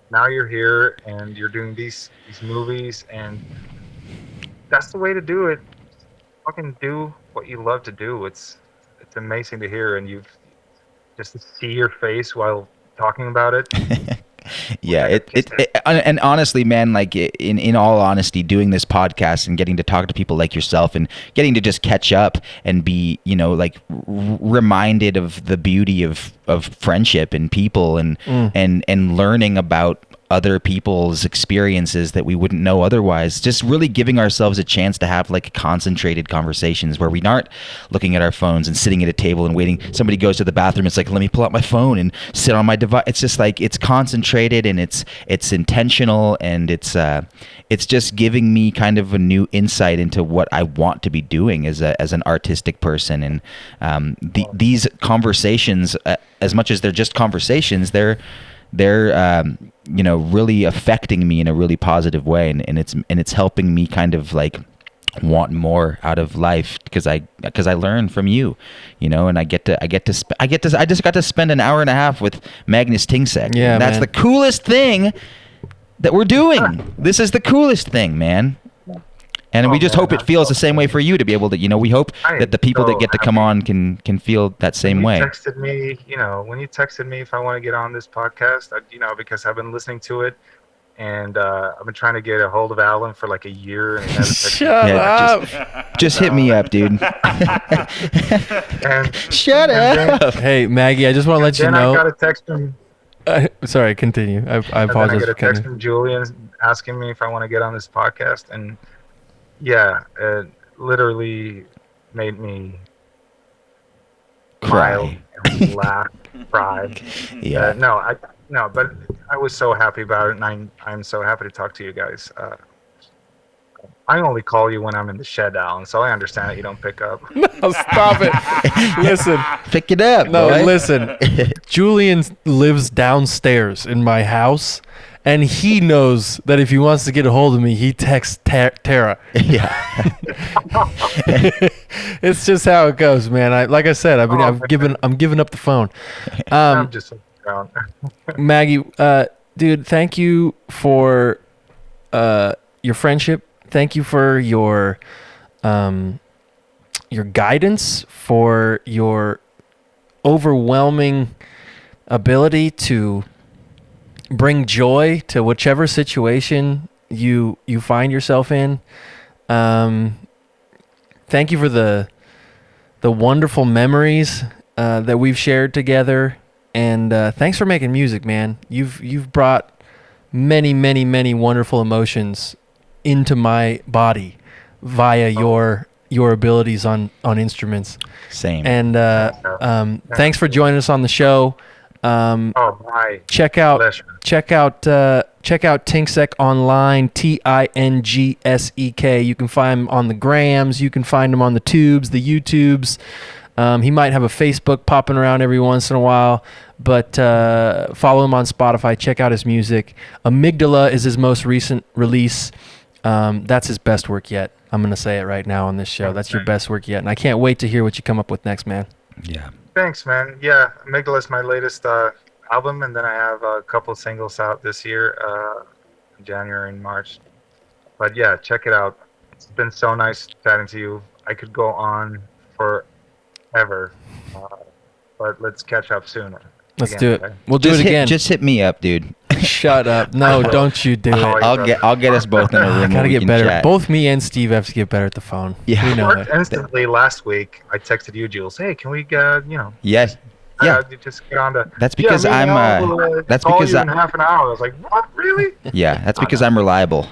Speaker 3: now you're here and you're doing these movies, and that's the way to do it. Fucking do what you love to do. It's amazing to hear, and you've just to see your face while talking about it.
Speaker 1: Yeah, and honestly, man, like in all honesty, doing this podcast and getting to talk to people like yourself and getting to just catch up and be, like reminded of the beauty of friendship and people and learning about other people's experiences that we wouldn't know otherwise, just really giving ourselves a chance to have like concentrated conversations where we aren't looking at our phones and sitting at a table and waiting. Somebody goes to the bathroom, it's like, let me pull out my phone and sit on my device. It's just like, it's concentrated and it's intentional, and it's just giving me kind of a new insight into what I want to be doing as an artistic person. And these conversations, as much as they're just conversations, they're really affecting me in a really positive way, and it's helping me kind of like want more out of life because I learn from you, and I just got to spend an hour and a half with Maggie Tingsek.
Speaker 2: Yeah,
Speaker 1: and that's
Speaker 2: man.
Speaker 1: the coolest thing that we're doing. This is the coolest thing, man. And we just
Speaker 3: man,
Speaker 1: hope it
Speaker 3: that's
Speaker 1: feels the
Speaker 3: so
Speaker 1: same way for you to be able to, we hope
Speaker 3: I
Speaker 1: that the
Speaker 3: am
Speaker 1: people that
Speaker 3: so
Speaker 1: get to come
Speaker 3: happy.
Speaker 1: on can feel that same way.
Speaker 3: You texted me, when you texted me if I want to get on this podcast, because I've been listening to it, and I've been trying to get a hold of Alan for like a year, and he never texted
Speaker 2: Shut
Speaker 3: me.
Speaker 2: up.
Speaker 1: Just hit me up, dude.
Speaker 3: And
Speaker 1: Shut
Speaker 3: and
Speaker 1: up.
Speaker 2: Hey, Maggie, I just want to let you
Speaker 3: then I got
Speaker 2: know.
Speaker 3: a text from
Speaker 2: Sorry, continue. I
Speaker 3: and then I
Speaker 2: apologize
Speaker 3: get
Speaker 2: for
Speaker 3: a text
Speaker 2: cutting.
Speaker 3: from Julian asking me if I want to get on this podcast, and Yeah, it literally made me smile
Speaker 1: Cry.
Speaker 3: and laugh, cry.
Speaker 1: Yeah.
Speaker 3: No, no, but I was so happy about it, and I'm so happy to talk to you guys. I only call you when I'm in the shed, Alan, so I understand that you don't pick up.
Speaker 2: No, stop it. Listen.
Speaker 1: Pick it up,
Speaker 2: No,
Speaker 1: boy.
Speaker 2: listen. Julian lives downstairs in my house, and he knows that if he wants to get a hold of me, he texts Tara.
Speaker 1: Yeah.
Speaker 2: It's just how it goes, man. Like I said, I'm giving up the phone.
Speaker 3: I'm just around.
Speaker 2: Maggie, dude, thank you for your friendship. Thank you for your guidance, for your overwhelming ability to bring joy to whichever situation you find yourself in. Thank you for the wonderful memories that we've shared together, and thanks for making music, man. You've brought many, many, many wonderful emotions into my body via your abilities on instruments.
Speaker 1: Same.
Speaker 2: And thanks for joining us on the show.
Speaker 3: Oh my!
Speaker 2: Check out
Speaker 3: pleasure.
Speaker 2: Tingsek online, Tingsek. You can find him on the grams. You can find him on the tubes, the YouTubes. He might have a Facebook popping around every once in a while, but follow him on Spotify. Check out his music. Amygdala is his most recent release. That's his best work yet. I'm going to say it right now on this show. That's your best work yet. And I can't wait to hear what you come up with next, man.
Speaker 1: Yeah.
Speaker 3: Thanks, man. Yeah, Amygdala is my latest album, and then I have a couple singles out this year, January and March. But yeah, check it out. It's been so nice chatting to you. I could go on forever, but let's catch up sooner.
Speaker 2: Let's
Speaker 3: Again,
Speaker 2: do it.
Speaker 3: okay?
Speaker 2: We'll do it again.
Speaker 1: Just hit me up, dude.
Speaker 2: Shut up. No, don't you do it.
Speaker 1: I'll get us both in a room.
Speaker 2: I
Speaker 1: where
Speaker 2: gotta
Speaker 1: we
Speaker 2: get
Speaker 1: can
Speaker 2: better.
Speaker 1: chat.
Speaker 2: Both me and Steve have to get better at the phone.
Speaker 1: Yeah.
Speaker 2: We know
Speaker 3: Worked
Speaker 2: it.
Speaker 3: instantly last week. I texted you, Jules. Hey, can we
Speaker 1: Yes. Yeah.
Speaker 3: just get on to.
Speaker 1: That's because
Speaker 3: me and
Speaker 1: I'm.
Speaker 3: Al will,
Speaker 1: That's
Speaker 3: call
Speaker 1: because
Speaker 3: you
Speaker 1: I.
Speaker 3: in half an hour. I was like, what? Really?
Speaker 1: Yeah. That's because I'm reliable.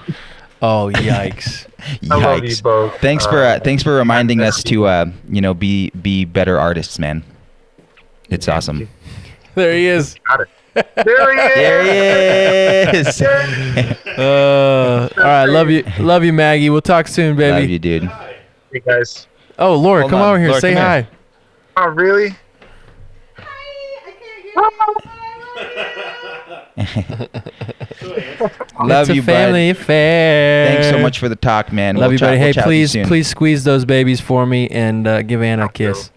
Speaker 2: Oh, yikes.
Speaker 3: I love you
Speaker 1: Yikes.
Speaker 3: both.
Speaker 1: Thanks for reminding us to be better artists, man. It's awesome.
Speaker 2: There he is.
Speaker 3: Got it. There he is.
Speaker 1: There he is.
Speaker 2: All right. Love you, Maggie. We'll talk soon, baby.
Speaker 1: Love you, dude.
Speaker 3: Hey guys.
Speaker 2: Oh, Laura,
Speaker 1: Hold
Speaker 2: come
Speaker 1: on.
Speaker 2: over here.
Speaker 1: Laura,
Speaker 2: Say
Speaker 1: come
Speaker 2: hi.
Speaker 1: here.
Speaker 3: Oh, really?
Speaker 1: Love
Speaker 2: It's
Speaker 1: you,
Speaker 2: a family
Speaker 1: bud.
Speaker 2: affair.
Speaker 1: Thanks so much for the talk, man.
Speaker 2: Love you, buddy. Hey,
Speaker 1: We'll chat with you soon.
Speaker 2: please squeeze those babies for me and give Anna a kiss.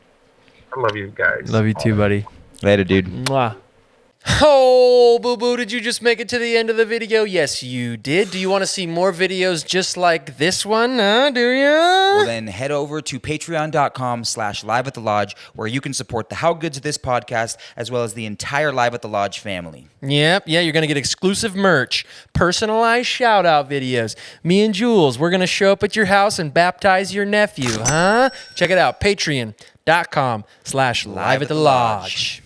Speaker 3: I love you guys.
Speaker 2: Love you too, buddy.
Speaker 1: Later, dude.
Speaker 2: Mwah. Oh, boo-boo, did you just make it to the end of the video? Yes, you did. Do you want to see more videos just like this one? Huh? Do you?
Speaker 1: Well, then head over to patreon.com/live at the lodge, where you can support the How Good's This podcast, as well as the entire Live at the Lodge family.
Speaker 2: Yep, yeah, you're going to get exclusive merch, personalized shout-out videos. Me and Jules, we're going to show up at your house and baptize your nephew, huh? Check it out, patreon.com/live at the lodge.